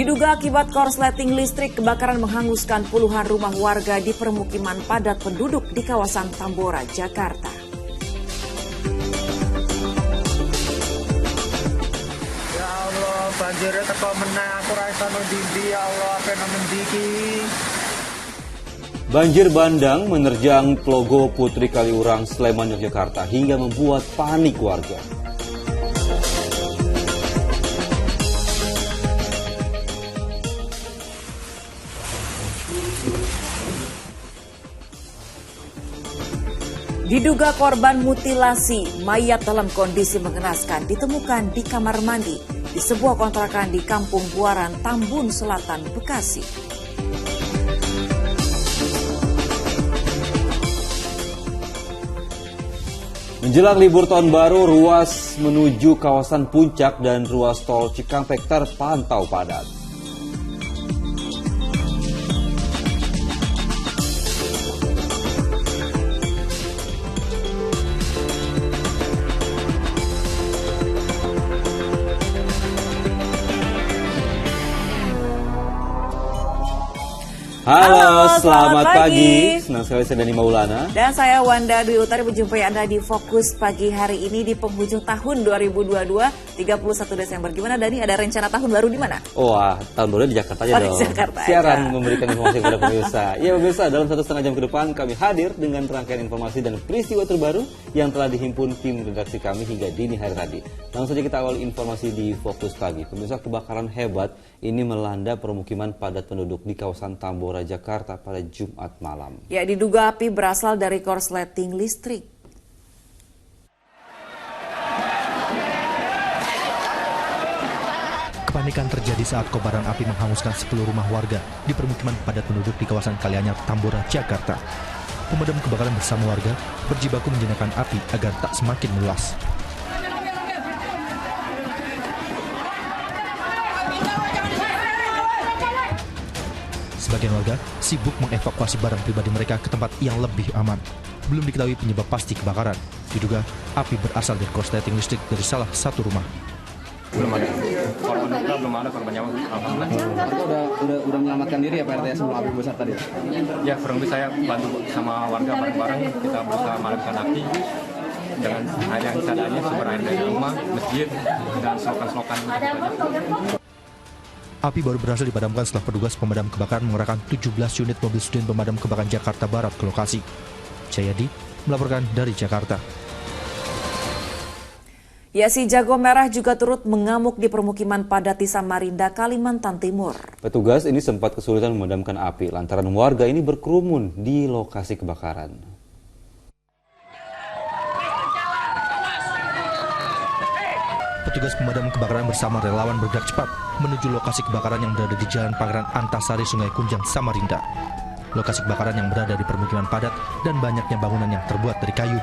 Diduga akibat korsleting listrik, kebakaran menghanguskan puluhan rumah warga di permukiman padat penduduk di kawasan Tambora, Jakarta. Ya Allah, banjirnya teko meneh aku ra iso ndi ya Allah, kena mendiki. Banjir bandang menerjang Tlogo Putri Kaliurang, Sleman, Yogyakarta hingga membuat panik warga. Diduga korban mutilasi, mayat dalam kondisi mengenaskan ditemukan di kamar mandi di sebuah kontrakan di Kampung Buaran, Tambun Selatan, Bekasi. Menjelang libur tahun baru, ruas menuju kawasan Puncak dan ruas tol Cikampek terpantau padat. Halo, selamat pagi. Senang sekali saya Dani Maulana. Dan saya Wanda Dwi Utari menjumpai Anda di Fokus pagi hari ini di penghujung tahun 2022, 31 Desember. Gimana Dani, ada rencana tahun baru di mana? Wah, tahun baru di Jakarta aja dong. Jakarta Siaran aja. memberikan informasi kepada pemirsa. Ya pemirsa, dalam 1,5 jam ke depan kami hadir dengan rangkaian informasi dan peristiwa terbaru yang telah dihimpun tim redaksi kami hingga dini hari tadi. Langsung saja kita awali informasi di Fokus Pagi. Pemirsa, kebakaran hebat ini melanda permukiman padat penduduk di kawasan Tambora, Jakarta pada Jumat malam. Ya, diduga api berasal dari korsleting listrik. Kepanikan terjadi saat kobaran api menghanguskan 10 rumah warga di permukiman padat penduduk di kawasan Kalianyar, Tambora, Jakarta. Pemadam kebakaran bersama warga berjibaku menjinakkan api agar tak semakin meluas. Sebagian warga sibuk mengevakuasi barang pribadi mereka ke tempat yang lebih aman. Belum diketahui penyebab pasti kebakaran. Diduga api berasal dari korsleting listrik dari salah satu rumah. Belum ada korban luka, belum ada korban nyawa. Alhamdulillah. Udah menyelamatkan diri ya Pak RT sebelum api besar tadi? Ya kurang lebih saya bantu sama warga bareng-bareng, kita berusaha memadamkan api dengan air yang seadanya, sumber air dari rumah, masjid, dan selokan-selokan. Api baru berhasil dipadamkan setelah petugas pemadam kebakaran mengerahkan 17 unit mobil Sudin Pemadam Kebakaran Jakarta Barat ke lokasi. Jayadi melaporkan dari Jakarta. Ya, si jago merah juga turut mengamuk di permukiman padat di Samarinda, Kalimantan Timur. Petugas ini sempat kesulitan memadamkan api lantaran warga ini berkerumun di lokasi kebakaran. Petugas pemadam kebakaran bersama relawan bergerak cepat menuju lokasi kebakaran yang berada di Jalan Pangeran Antasari, Sungai Kunjang, Samarinda. Lokasi kebakaran yang berada di permukiman padat dan banyaknya bangunan yang terbuat dari kayu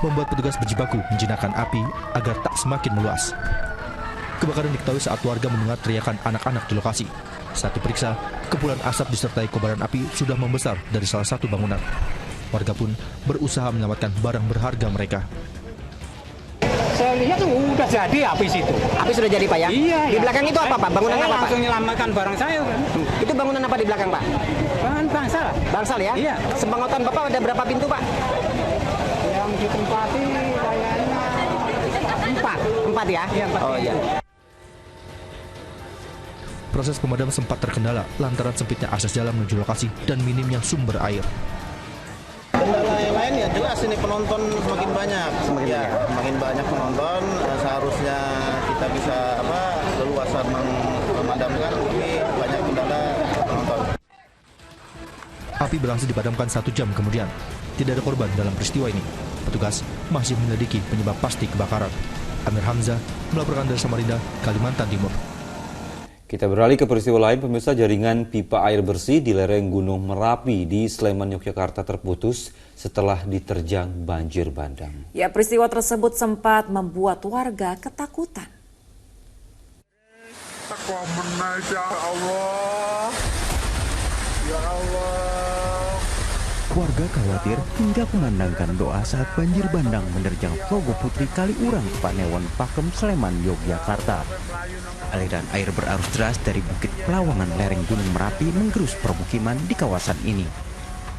membuat petugas berjibaku menjinakkan api agar tak semakin meluas. Kebakaran diketahui saat warga mendengar teriakan anak-anak di lokasi. Saat diperiksa, kepulan asap disertai kobaran api sudah membesar dari salah satu bangunan. Warga pun berusaha menyelamatkan barang berharga mereka. Saya lihat udah jadi api situ. Api sudah jadi Pak ya? Iya. Di belakang itu apa Pak? Bangunan saya apa Pak? langsung menyelamatkan barang saya kan. Itu bangunan apa di belakang Pak? Bahan bangsal. Bangsal ya? Iya. Sembangotan Bapak ada berapa pintu Pak? Yang ditempati kayaknya 4. 4 ya? Iya, 4 oh iya. Proses pemadam sempat terkendala lantaran sempitnya akses jalan menuju lokasi dan minimnya sumber air. Kendala yang lain ya jelas ini penonton semakin banyak. Semakin banyak penonton, seharusnya kita bisa leluasa memadamkan, tapi banyak kendala penonton. Api berhasil dipadamkan 1 jam kemudian. Tidak ada korban dalam peristiwa ini. Petugas masih menyelidiki penyebab pasti kebakaran. Amir Hamzah melaporkan dari Samarinda, Kalimantan Timur. Kita beralih ke peristiwa lain, pemirsa. Jaringan pipa air bersih di lereng Gunung Merapi di Sleman, Yogyakarta terputus setelah diterjang banjir bandang. Ya, peristiwa tersebut sempat membuat warga ketakutan. Ya Allah. Ya Allah. Warga khawatir hingga mengandangkan doa saat banjir bandang menerjang Tlogo Putri Kaliurang, Panewon, Pakem, Sleman, Yogyakarta. Aliran air berarus deras dari Bukit pelawangan lereng Gunung Merapi menggerus permukiman di kawasan ini.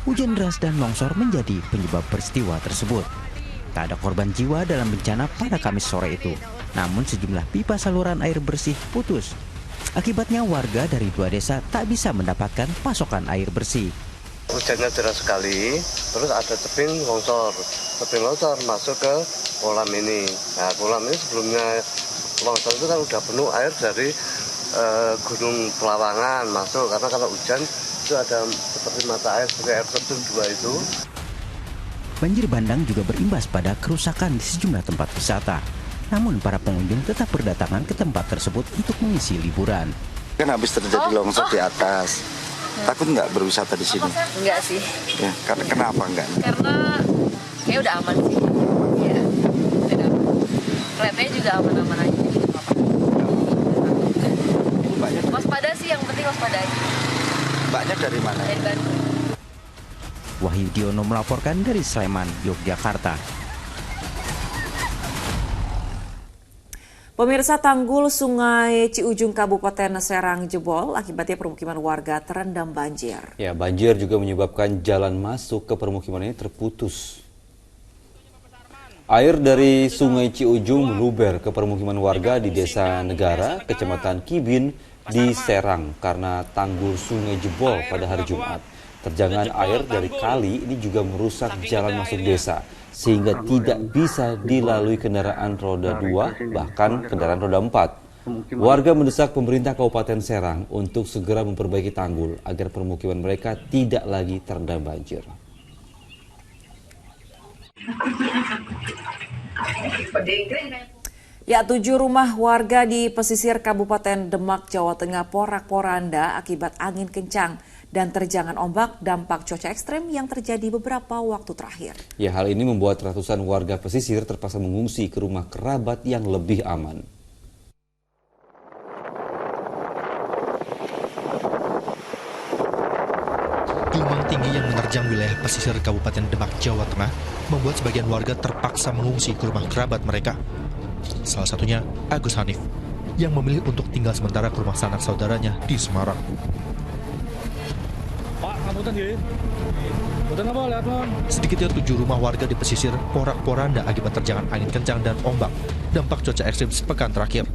Hujan deras dan longsor menjadi penyebab peristiwa tersebut. Tak ada korban jiwa dalam bencana pada Kamis sore itu. Namun sejumlah pipa saluran air bersih putus. Akibatnya warga dari 2 desa tak bisa mendapatkan pasokan air bersih. Hujannya deras sekali, terus ada tebing longsor masuk ke kolam ini. Nah, kolam ini sebelumnya longsor itu kan udah penuh air dari Gunung Pelawangan masuk, karena kalau hujan itu ada seperti mata air seperti air terjun 2 itu. Banjir bandang juga berimbas pada kerusakan di sejumlah tempat wisata. Namun para pengunjung tetap berdatangan ke tempat tersebut untuk mengisi liburan. Kan habis terjadi longsor di atas. Takut nggak berwisata di sini? Enggak sih. Ya, kenapa enggak? Karena kayak udah aman sih. Ya, udah aman. Keretanya juga aman-aman aja. Waspada sih, yang penting waspada aja. Mbaknya dari mana? Dari Bandung. Wahyu Diono melaporkan dari Sleman, Yogyakarta. Pemirsa, tanggul Sungai Ciujung Kabupaten Serang jebol, akibatnya permukiman warga terendam banjir. Ya, banjir juga menyebabkan jalan masuk ke permukiman ini terputus. Air dari Sungai Ciujung meluber ke permukiman warga di Desa Negara, Kecamatan Kibin di Serang karena tanggul sungai jebol pada hari Jumat. Terjangan air dari kali ini juga merusak jalan masuk desa, sehingga tidak bisa dilalui kendaraan roda 2, bahkan kendaraan roda 4. Warga mendesak pemerintah Kabupaten Serang untuk segera memperbaiki tanggul agar permukiman mereka tidak lagi terendam banjir. Ya, 7 rumah warga di pesisir Kabupaten Demak, Jawa Tengah porak-poranda akibat angin kencang dan terjangan ombak dampak cuaca ekstrem yang terjadi beberapa waktu terakhir. Ya, hal ini membuat ratusan warga pesisir terpaksa mengungsi ke rumah kerabat yang lebih aman. Gelombang tinggi yang menerjang wilayah pesisir Kabupaten Demak, Jawa Tengah membuat sebagian warga terpaksa mengungsi ke rumah kerabat mereka. Salah satunya Agus Hanif yang memilih untuk tinggal sementara ke rumah sanak saudaranya di Semarang. Sedikitnya 7 rumah warga di pesisir porak-poranda akibat terjangan angin kencang dan ombak dampak cuaca ekstrim sepekan terakhir.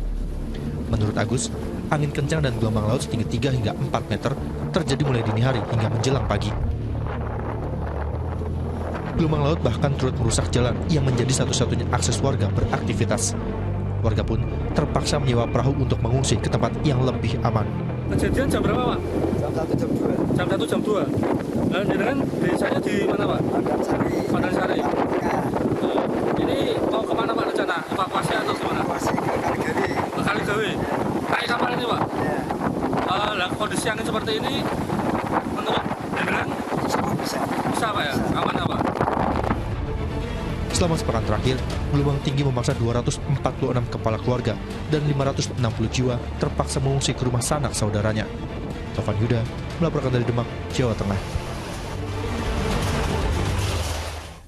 Menurut Agus, angin kencang dan gelombang laut setinggi 3 hingga 4 meter terjadi mulai dini hari hingga menjelang pagi. Gelombang laut bahkan turut merusak jalan yang menjadi satu-satunya akses warga beraktivitas. Warga pun terpaksa menyewa perahu untuk mengungsi ke tempat yang lebih aman. Kejadian jam berapa, Pak? Jam 1, jam 2. Jam 1, jam 2. Dan jenengan desanya di mana, Pak? Padang Sari. Ini mau kemana, Pak, rencana? Evakuasi atau kemana? Evakuasi ke Kaligawi. Ke Kaligawi. Naik kapal ini, Pak? Iya. Kondisi angin seperti ini, menurut jenengan? Bisa, Pak, ya? Aman, Pak? Selama sepekan terakhir, gelombang tinggi memaksa 246 kepala keluarga dan 560 jiwa terpaksa mengungsi ke rumah sanak saudaranya. Taufan Yuda melaporkan dari Demak, Jawa Tengah.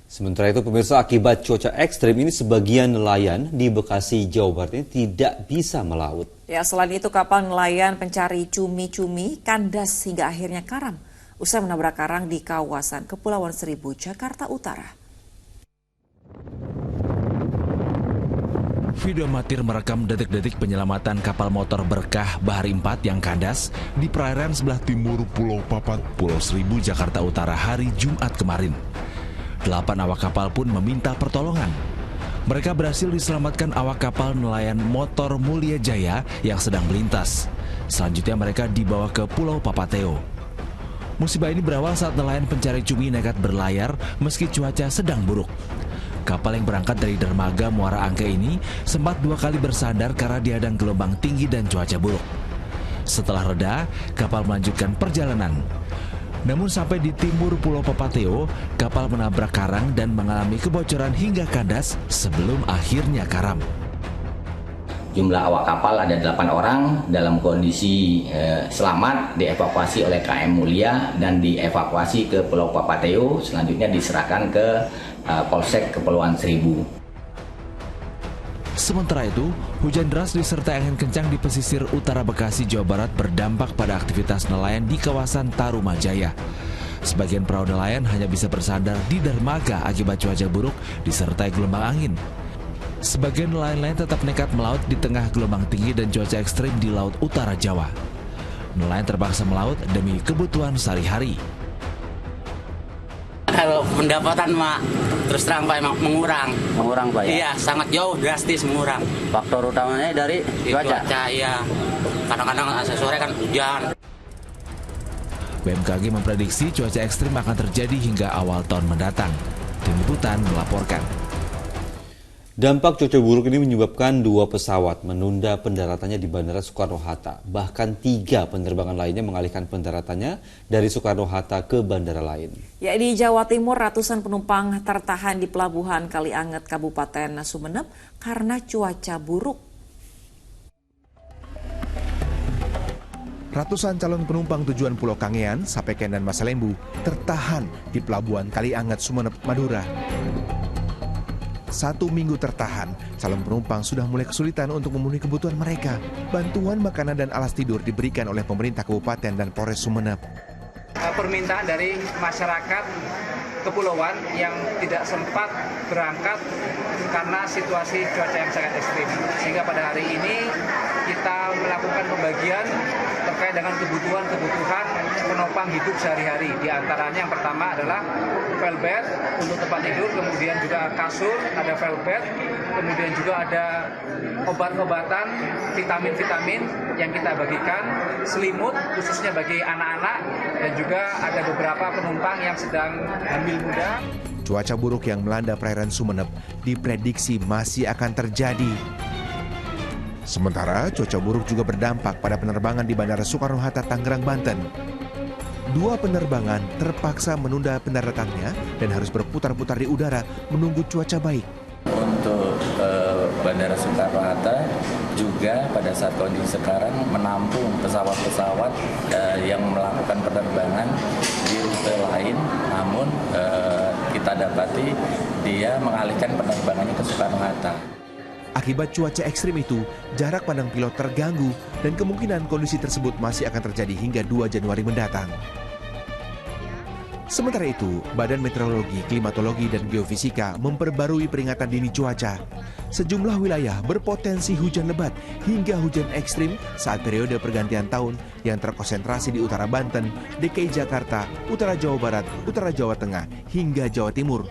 Sementara itu, pemirsa, akibat cuaca ekstrim ini sebagian nelayan di Bekasi, Jawa Barat ini tidak bisa melaut. Ya, selain itu kapal nelayan pencari cumi-cumi kandas hingga akhirnya karam usai menabrak karang di kawasan Kepulauan Seribu, Jakarta Utara. Video amatir merekam detik-detik penyelamatan kapal motor berkah Bahari 4 yang kandas di perairan sebelah timur Pulau Papat, Pulau Seribu, Jakarta Utara hari Jumat kemarin. 8 awak kapal pun meminta pertolongan. Mereka berhasil diselamatkan awak kapal nelayan motor Mulia Jaya yang sedang melintas. Selanjutnya mereka dibawa ke Pulau Papateo. Musibah ini berawal saat nelayan pencari cumi nekat berlayar meski cuaca sedang buruk. Kapal yang berangkat dari dermaga Muara Angke ini sempat 2 kali bersandar karena dihadang gelombang tinggi dan cuaca buruk. Setelah reda, kapal melanjutkan perjalanan. Namun sampai di timur Pulau Papateo, kapal menabrak karang dan mengalami kebocoran hingga kandas sebelum akhirnya karam. Jumlah awak kapal ada 8 orang dalam kondisi selamat, dievakuasi oleh KM Mulia dan dievakuasi ke Pulau Papateo, selanjutnya diserahkan ke Polsek Kepulauan Seribu. Sementara itu, hujan deras disertai angin kencang di pesisir utara Bekasi, Jawa Barat berdampak pada aktivitas nelayan di kawasan Tarumajaya. Sebagian perahu nelayan hanya bisa bersandar di dermaga akibat cuaca buruk disertai gelombang angin. Sebagian nelayan lain tetap nekat melaut di tengah gelombang tinggi dan cuaca ekstrim di Laut Utara Jawa. Nelayan terpaksa melaut demi kebutuhan sehari-hari. Kalau pendapatan Mak, terus terang Pak emang mengurang. Mengurang Pak ya? Iya, sangat jauh drastis mengurang. Faktor utamanya dari cuaca? Cuaca, iya. Kadang-kadang sore kan hujan. BMKG memprediksi cuaca ekstrim akan terjadi hingga awal tahun mendatang. Tim Liputan melaporkan. Dampak cuaca buruk ini menyebabkan 2 pesawat menunda pendaratannya di Bandara Soekarno-Hatta. Bahkan 3 penerbangan lainnya mengalihkan pendaratannya dari Soekarno-Hatta ke bandara lain. Ya, di Jawa Timur ratusan penumpang tertahan di Pelabuhan Kalianget, Kabupaten Sumeneb karena cuaca buruk. Ratusan calon penumpang tujuan Pulau Kangean, Sapeken, dan Masalembu tertahan di Pelabuhan Kalianget, Sumeneb, Madura. 1 minggu tertahan, calon penumpang sudah mulai kesulitan untuk memenuhi kebutuhan mereka. Bantuan makanan dan alas tidur diberikan oleh pemerintah kabupaten dan Polres Sumeneb. Permintaan dari masyarakat kepulauan yang tidak sempat berangkat karena situasi cuaca yang sangat ekstrim. Sehingga pada hari ini kita melakukan pembagian terkait dengan kebutuhan penopang hidup sehari-hari. Di antaranya yang pertama adalah velbed untuk tempat tidur, kemudian juga kasur, ada velbed, kemudian juga ada obat-obatan, vitamin-vitamin yang kita bagikan, selimut khususnya bagi anak-anak, dan juga ada beberapa penumpang yang sedang hamil muda. Cuaca buruk yang melanda perairan Sumeneb diprediksi masih akan terjadi. Sementara cuaca buruk juga berdampak pada penerbangan di Bandara Soekarno-Hatta, Tangerang, Banten. 2 penerbangan terpaksa menunda pendaratannya dan harus berputar-putar di udara menunggu cuaca baik. Untuk Bandara Soekarno-Hatta juga pada saat kondisi sekarang menampung pesawat-pesawat yang melakukan penerbangan di rute lain, namun kita dapati dia mengalihkan penerbangannya ke Soekarno-Hatta. Akibat cuaca ekstrim itu, jarak pandang pilot terganggu dan kemungkinan kondisi tersebut masih akan terjadi hingga 2 Januari mendatang. Sementara itu, Badan Meteorologi, Klimatologi, dan Geofisika memperbarui peringatan dini cuaca. Sejumlah wilayah berpotensi hujan lebat hingga hujan ekstrim saat periode pergantian tahun yang terkonsentrasi di utara Banten, DKI Jakarta, utara Jawa Barat, utara Jawa Tengah, hingga Jawa Timur.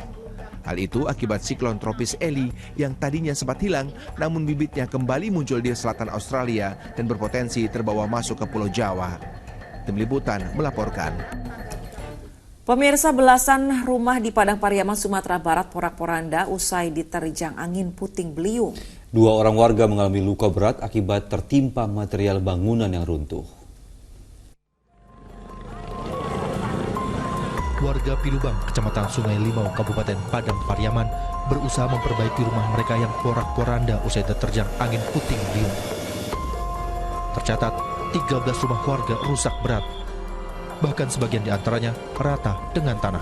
Hal itu akibat siklon tropis Eli yang tadinya sempat hilang, namun bibitnya kembali muncul di selatan Australia dan berpotensi terbawa masuk ke Pulau Jawa. Tim Liputan melaporkan. Pemirsa, belasan rumah di Padang Pariaman, Sumatera Barat porak-poranda usai diterjang angin puting beliung. 2 orang warga mengalami luka berat akibat tertimpa material bangunan yang runtuh. Warga Pilubang, Kecamatan Sungai Limau, Kabupaten Padang Pariaman berusaha memperbaiki rumah mereka yang porak-poranda usai diterjang angin puting beliung. Tercatat, 13 rumah warga rusak berat. Bahkan sebagian di antaranya rata dengan tanah.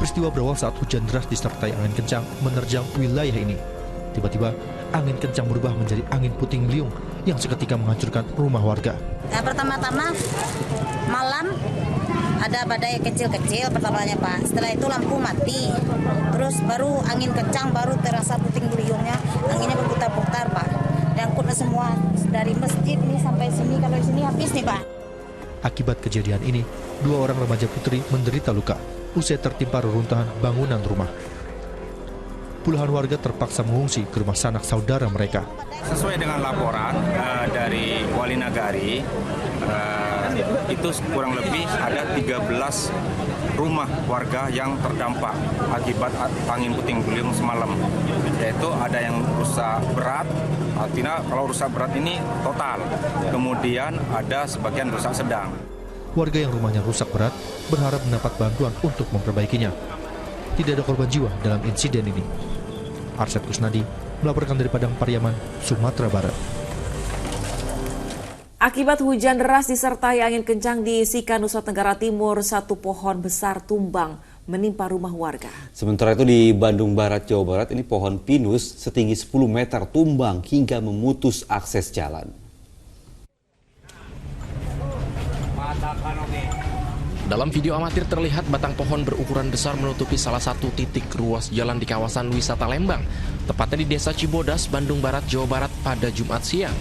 Peristiwa berawal saat hujan deras disertai angin kencang menerjang wilayah ini. Tiba-tiba, angin kencang berubah menjadi angin puting beliung yang seketika menghancurkan rumah warga. Pertama-tama malam ada badai kecil-kecil pertamanya Pak. Setelah itu lampu mati. Terus baru angin kencang, baru terasa puting beliungnya. Anginnya berputar-putar Pak. Diangkutnya semua dari masjid ini sampai sini. Kalau di sini habis nih Pak. Akibat kejadian ini, 2 orang remaja putri menderita luka usai tertimpa reruntuhan bangunan rumah. Puluhan warga terpaksa mengungsi ke rumah sanak saudara mereka. Sesuai dengan laporan dari Wali Nagari, itu kurang lebih ada 13 rumah warga yang terdampak akibat angin puting beliung semalam. Yaitu ada yang rusak berat, artinya kalau rusak berat ini total. Kemudian ada sebagian rusak sedang. Warga yang rumahnya rusak berat berharap mendapat bantuan untuk memperbaikinya. Tidak ada korban jiwa dalam insiden ini. Arsyad Kusnadi melaporkan dari Padang Pariaman, Sumatera Barat. Akibat hujan deras disertai angin kencang di Sika, Nusa Tenggara Timur, 1 pohon besar tumbang menimpa rumah warga. Sementara itu di Bandung Barat, Jawa Barat, ini pohon pinus setinggi 10 meter tumbang hingga memutus akses jalan. Dalam video amatir terlihat batang pohon berukuran besar menutupi salah satu titik ruas jalan di kawasan wisata Lembang, tepatnya di Desa Cibodas, Bandung Barat, Jawa Barat pada Jumat siang.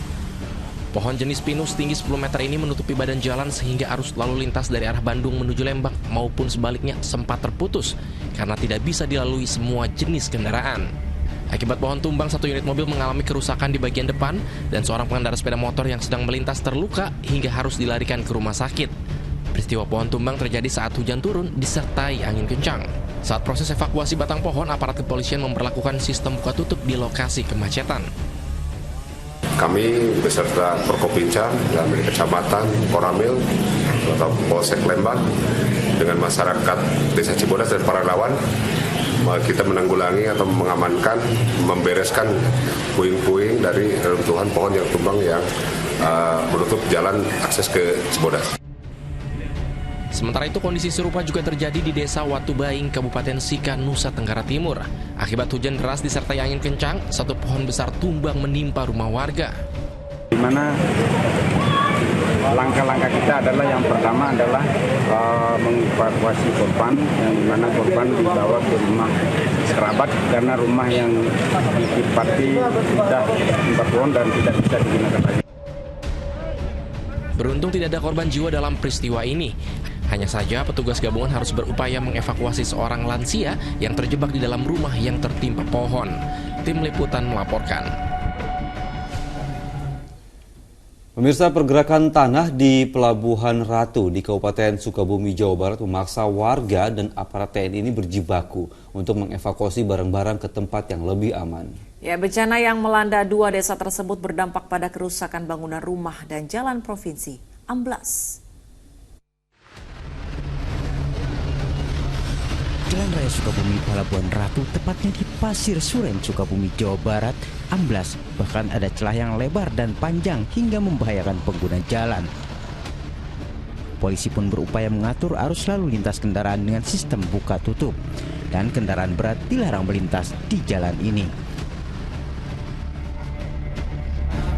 Pohon jenis pinus tinggi 10 meter ini menutupi badan jalan sehingga arus lalu lintas dari arah Bandung menuju Lembang maupun sebaliknya sempat terputus karena tidak bisa dilalui semua jenis kendaraan. Akibat pohon tumbang, satu unit mobil mengalami kerusakan di bagian depan dan seorang pengendara sepeda motor yang sedang melintas terluka hingga harus dilarikan ke rumah sakit. Peristiwa pohon tumbang terjadi saat hujan turun disertai angin kencang. Saat proses evakuasi batang pohon, aparat kepolisian memperlakukan sistem buka tutup di lokasi kemacetan. Kami beserta Forkopimda dan Kecamatan Koramil atau Polsek Lembang dengan masyarakat Desa Cibodas dan para relawan, kita menanggulangi atau mengamankan, membereskan puing-puing dari reruntuhan pohon yang tumbang yang menutup jalan akses ke Cibodas. Sementara itu kondisi serupa juga terjadi di Desa Watubaing, Kabupaten Sika, Nusa Tenggara Timur. Akibat hujan deras disertai angin kencang, satu pohon besar tumbang menimpa rumah warga. Di mana langkah-langkah kita adalah yang pertama adalah mengevakuasi korban, yang dimana korban dibawa ke rumah kerabat karena rumah yang ditempati sudah timpa pohon dan tidak bisa digunakan lagi. Beruntung tidak ada korban jiwa dalam peristiwa ini. Hanya saja petugas gabungan harus berupaya mengevakuasi seorang lansia yang terjebak di dalam rumah yang tertimpa pohon. Tim Liputan melaporkan. Pemirsa, pergerakan tanah di Pelabuhan Ratu di Kabupaten Sukabumi, Jawa Barat memaksa warga dan aparat TNI ini berjibaku untuk mengevakuasi barang-barang ke tempat yang lebih aman. Ya, bencana yang melanda dua desa tersebut berdampak pada kerusakan bangunan rumah dan jalan provinsi amblas. Jalan Raya Sukabumi Pelabuhan Ratu, tepatnya di Pasir Suren, Sukabumi, Jawa Barat, amblas. Bahkan ada celah yang lebar dan panjang hingga membahayakan pengguna jalan. Polisi pun berupaya mengatur arus lalu lintas kendaraan dengan sistem buka tutup. Dan kendaraan berat dilarang melintas di jalan ini.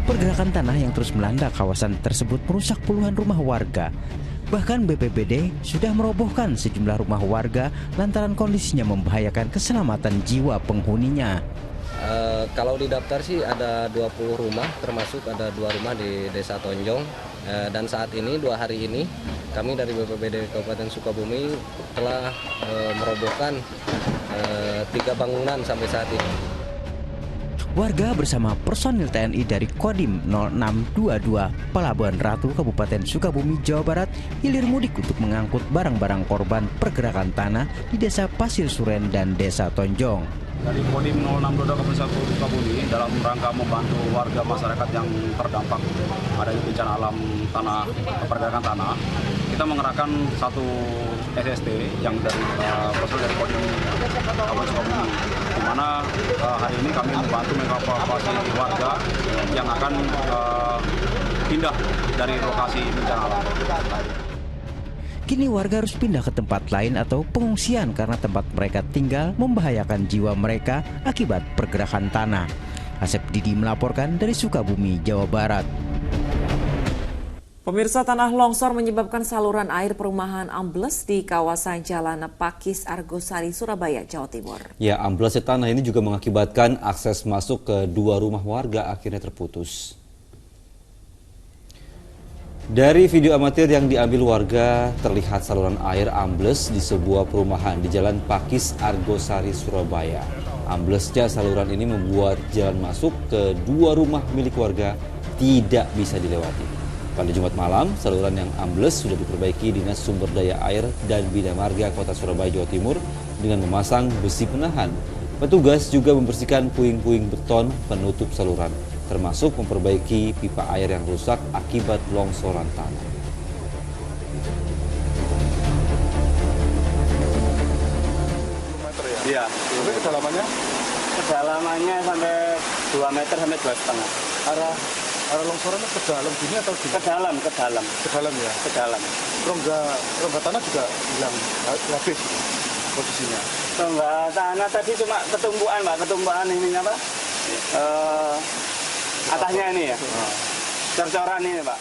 Pergerakan tanah yang terus melanda kawasan tersebut merusak puluhan rumah warga. Bahkan BPBD sudah merobohkan sejumlah rumah warga lantaran kondisinya membahayakan keselamatan jiwa penghuninya. Kalau didaftar sih ada 20 rumah, termasuk ada 2 rumah di Desa Tonjong. Dan saat ini, 2 hari ini, kami dari BPBD Kabupaten Sukabumi telah merobohkan 3 bangunan sampai saat ini. Warga bersama personil TNI dari Kodim 0622 Pelabuhan Ratu, Kabupaten Sukabumi, Jawa Barat hilir mudik untuk mengangkut barang-barang korban pergerakan tanah di Desa Pasir Suren dan Desa Tonjong. Dari Kodim 0622 Kabupaten Sukabumi dalam rangka membantu warga masyarakat yang terdampak adanya bencana alam tanah, pergerakan tanah, kita mengerahkan satu SST yang dari personil dari Kodim Kabupaten Sukabumi, di mana hari ini kami membantu mengevakuasi warga yang akan pindah dari lokasi bencana alam. Kini warga harus pindah ke tempat lain atau pengungsian karena tempat mereka tinggal membahayakan jiwa mereka akibat pergerakan tanah. Asep Didi melaporkan dari Sukabumi, Jawa Barat. Pemirsa, tanah longsor menyebabkan saluran air perumahan ambles di kawasan Jalan Pakis Argosari, Surabaya, Jawa Timur. Ya, amblesnya tanah ini juga mengakibatkan akses masuk ke 2 rumah warga akhirnya terputus. Dari video amatir yang diambil warga, terlihat saluran air ambles di sebuah perumahan di Jalan Pakis Argosari, Surabaya. Amblesnya saluran ini membuat jalan masuk ke 2 rumah milik warga tidak bisa dilewati. Pada Jumat malam, saluran yang ambles sudah diperbaiki Dinas Sumber Daya Air dan Bina Marga Kota Surabaya, Jawa Timur dengan memasang besi penahan. Petugas juga membersihkan puing-puing beton penutup saluran, termasuk memperbaiki pipa air yang rusak akibat longsoran tanah. Iya, tapi kedalamannya? Kedalamannya sampai 2 meter sampai 2,5. Arah longsorannya ke dalam gini atau gini? Ke dalam. Ke dalam ya? Ke dalam. Rongga tanah juga hilang habis. posisinya? Enggak, tanah tadi cuma ketumbuhan Pak, ketumbuhan ininya Pak. Atasnya ini ya. Cor-coran ini Pak.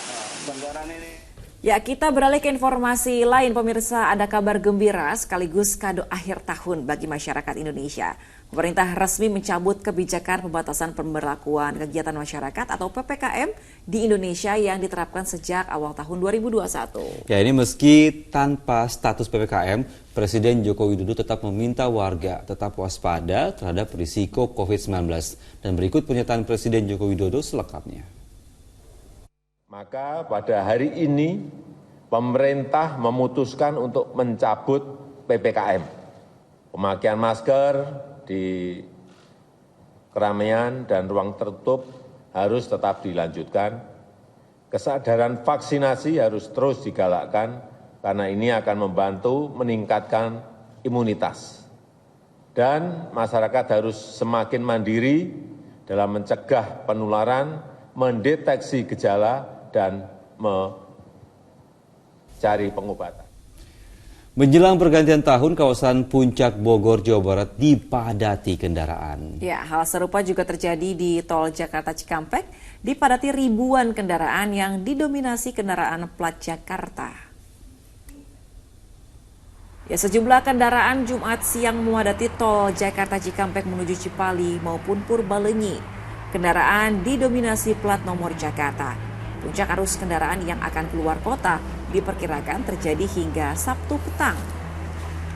Cor-coran ini. Ya, kita beralih ke informasi lain, pemirsa. Ada kabar gembira sekaligus kado akhir tahun bagi masyarakat Indonesia. Pemerintah resmi mencabut kebijakan pembatasan pemberlakuan kegiatan masyarakat atau PPKM di Indonesia yang diterapkan sejak awal tahun 2021. Ya, ini meski tanpa status PPKM, Presiden Joko Widodo tetap meminta warga tetap waspada terhadap risiko COVID-19. Dan berikut pernyataan Presiden Joko Widodo selengkapnya. Maka pada hari ini pemerintah memutuskan untuk mencabut PPKM. Pemakaian masker di keramaian dan ruang tertutup harus tetap dilanjutkan. Kesadaran vaksinasi harus terus digalakkan karena ini akan membantu meningkatkan imunitas. Dan masyarakat harus semakin mandiri dalam mencegah penularan, mendeteksi gejala, dan mencari pengobatan. Menjelang pergantian tahun, kawasan Puncak Bogor, Jawa Barat dipadati kendaraan. Ya, hal serupa juga terjadi di Tol Jakarta Cikampek, dipadati ribuan kendaraan yang didominasi kendaraan plat Jakarta. Ya, sejumlah kendaraan Jumat siang memadati Tol Jakarta Cikampek menuju Cipali maupun Purbalenyi. Kendaraan didominasi plat nomor Jakarta. Puncak arus kendaraan yang akan keluar kota diperkirakan terjadi hingga Sabtu petang.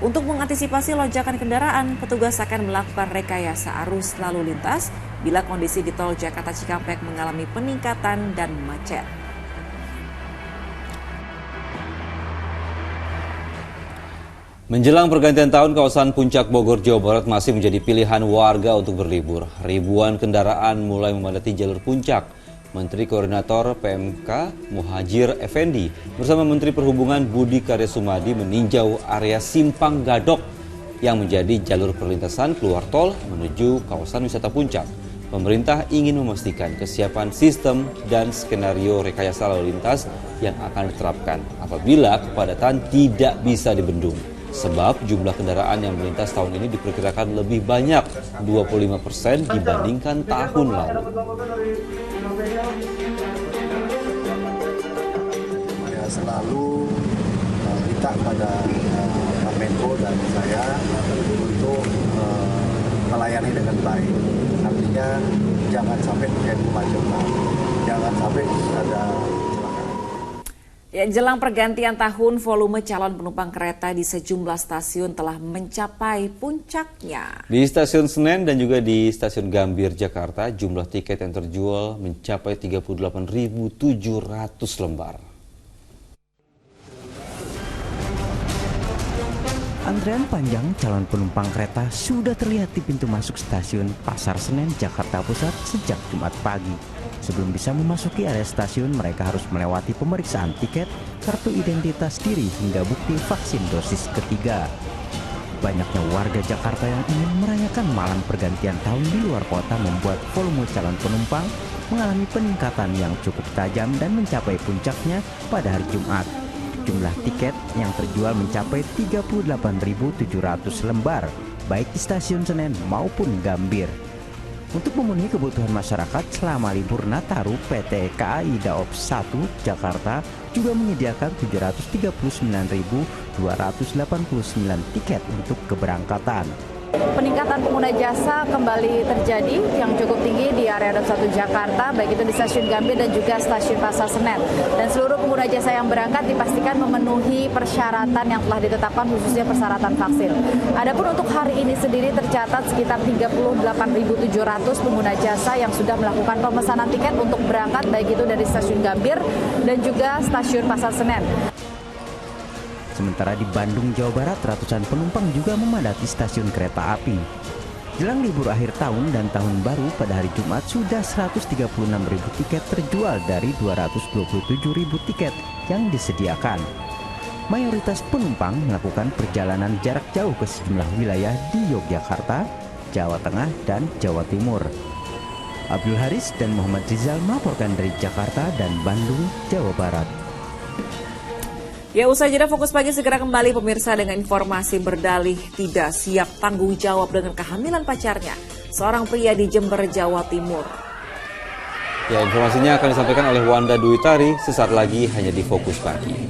Untuk mengantisipasi lonjakan kendaraan, petugas akan melakukan rekayasa arus lalu lintas bila kondisi di Tol Jakarta Cikampek mengalami peningkatan dan macet. Menjelang pergantian tahun, kawasan Puncak Bogor, Jawa Barat masih menjadi pilihan warga untuk berlibur. Ribuan kendaraan mulai memadati jalur puncak. Menteri Koordinator PMK Muhajir Effendi bersama Menteri Perhubungan Budi Karya Sumadi meninjau area Simpang Gadok yang menjadi jalur perlintasan keluar tol menuju kawasan wisata puncak. Pemerintah ingin memastikan kesiapan sistem dan skenario rekayasa lalu lintas yang akan diterapkan apabila kepadatan tidak bisa dibendung. Sebab jumlah kendaraan yang melintas tahun ini diperkirakan lebih banyak, 25% dibandingkan tahun lalu. Saya selalu minta pada Pak Menko dan saya untuk melayani dengan baik. Artinya jangan sampai terjadi kemacetan, jangan sampai ada. Ya, jelang pergantian tahun, volume calon penumpang kereta di sejumlah stasiun telah mencapai puncaknya. Di stasiun Senen dan juga di stasiun Gambir, Jakarta, jumlah tiket yang terjual mencapai 38.700 lembar. Antrean panjang calon penumpang kereta sudah terlihat di pintu masuk stasiun Pasar Senen, Jakarta Pusat sejak Jumat pagi. Sebelum bisa memasuki area stasiun, mereka harus melewati pemeriksaan tiket, kartu identitas diri, hingga bukti vaksin dosis ketiga. Banyaknya warga Jakarta yang ingin merayakan malam pergantian tahun di luar kota membuat volume calon penumpang mengalami peningkatan yang cukup tajam dan mencapai puncaknya pada hari Jumat. Jumlah tiket yang terjual mencapai 38.700 lembar, baik di stasiun Senen maupun Gambir. Untuk memenuhi kebutuhan masyarakat selama libur Nataru, PT KAI Daop 1 Jakarta juga menyediakan 739.289 tiket untuk keberangkatan. Peningkatan pengguna jasa kembali terjadi yang cukup tinggi di area Daop 1 Jakarta, baik itu di stasiun Gambir dan juga stasiun Pasar Senen. Dan seluruh pengguna jasa yang berangkat dipastikan memenuhi persyaratan yang telah ditetapkan, khususnya persyaratan vaksin. Adapun untuk hari ini sendiri tercatat sekitar 38.700 pengguna jasa yang sudah melakukan pemesanan tiket untuk berangkat, baik itu dari stasiun Gambir dan juga stasiun Pasar Senen. Sementara di Bandung, Jawa Barat, ratusan penumpang juga memadati stasiun kereta api. Jelang libur akhir tahun dan tahun baru, pada hari Jumat sudah 136.000 tiket terjual dari 227.000 tiket yang disediakan. Mayoritas penumpang melakukan perjalanan jarak jauh ke sejumlah wilayah di Yogyakarta, Jawa Tengah, dan Jawa Timur. Abdul Haris dan Muhammad Rizal melaporkan dari Jakarta dan Bandung, Jawa Barat. Ya, usai jeda Fokus Pagi segera kembali pemirsa dengan informasi berdalih tidak siap tanggung jawab dengan kehamilan pacarnya. Seorang pria di Jember, Jawa Timur. Ya, informasinya akan disampaikan oleh Wanda Dwi Utari sesaat lagi hanya di Fokus Pagi.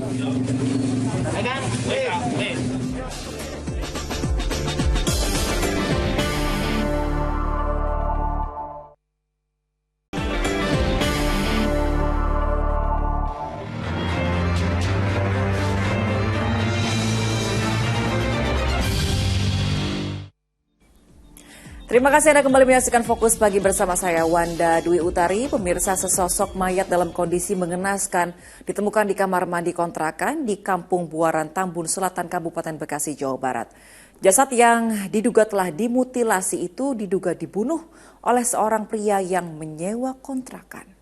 Terima kasih Anda kembali menyaksikan Fokus Pagi bersama saya Wanda Dwi Utari. Pemirsa, sesosok mayat dalam kondisi mengenaskan ditemukan di kamar mandi kontrakan di Kampung Buaran, Tambun Selatan, Kabupaten Bekasi, Jawa Barat. Jasad yang diduga telah dimutilasi itu diduga dibunuh oleh seorang pria yang menyewa kontrakan.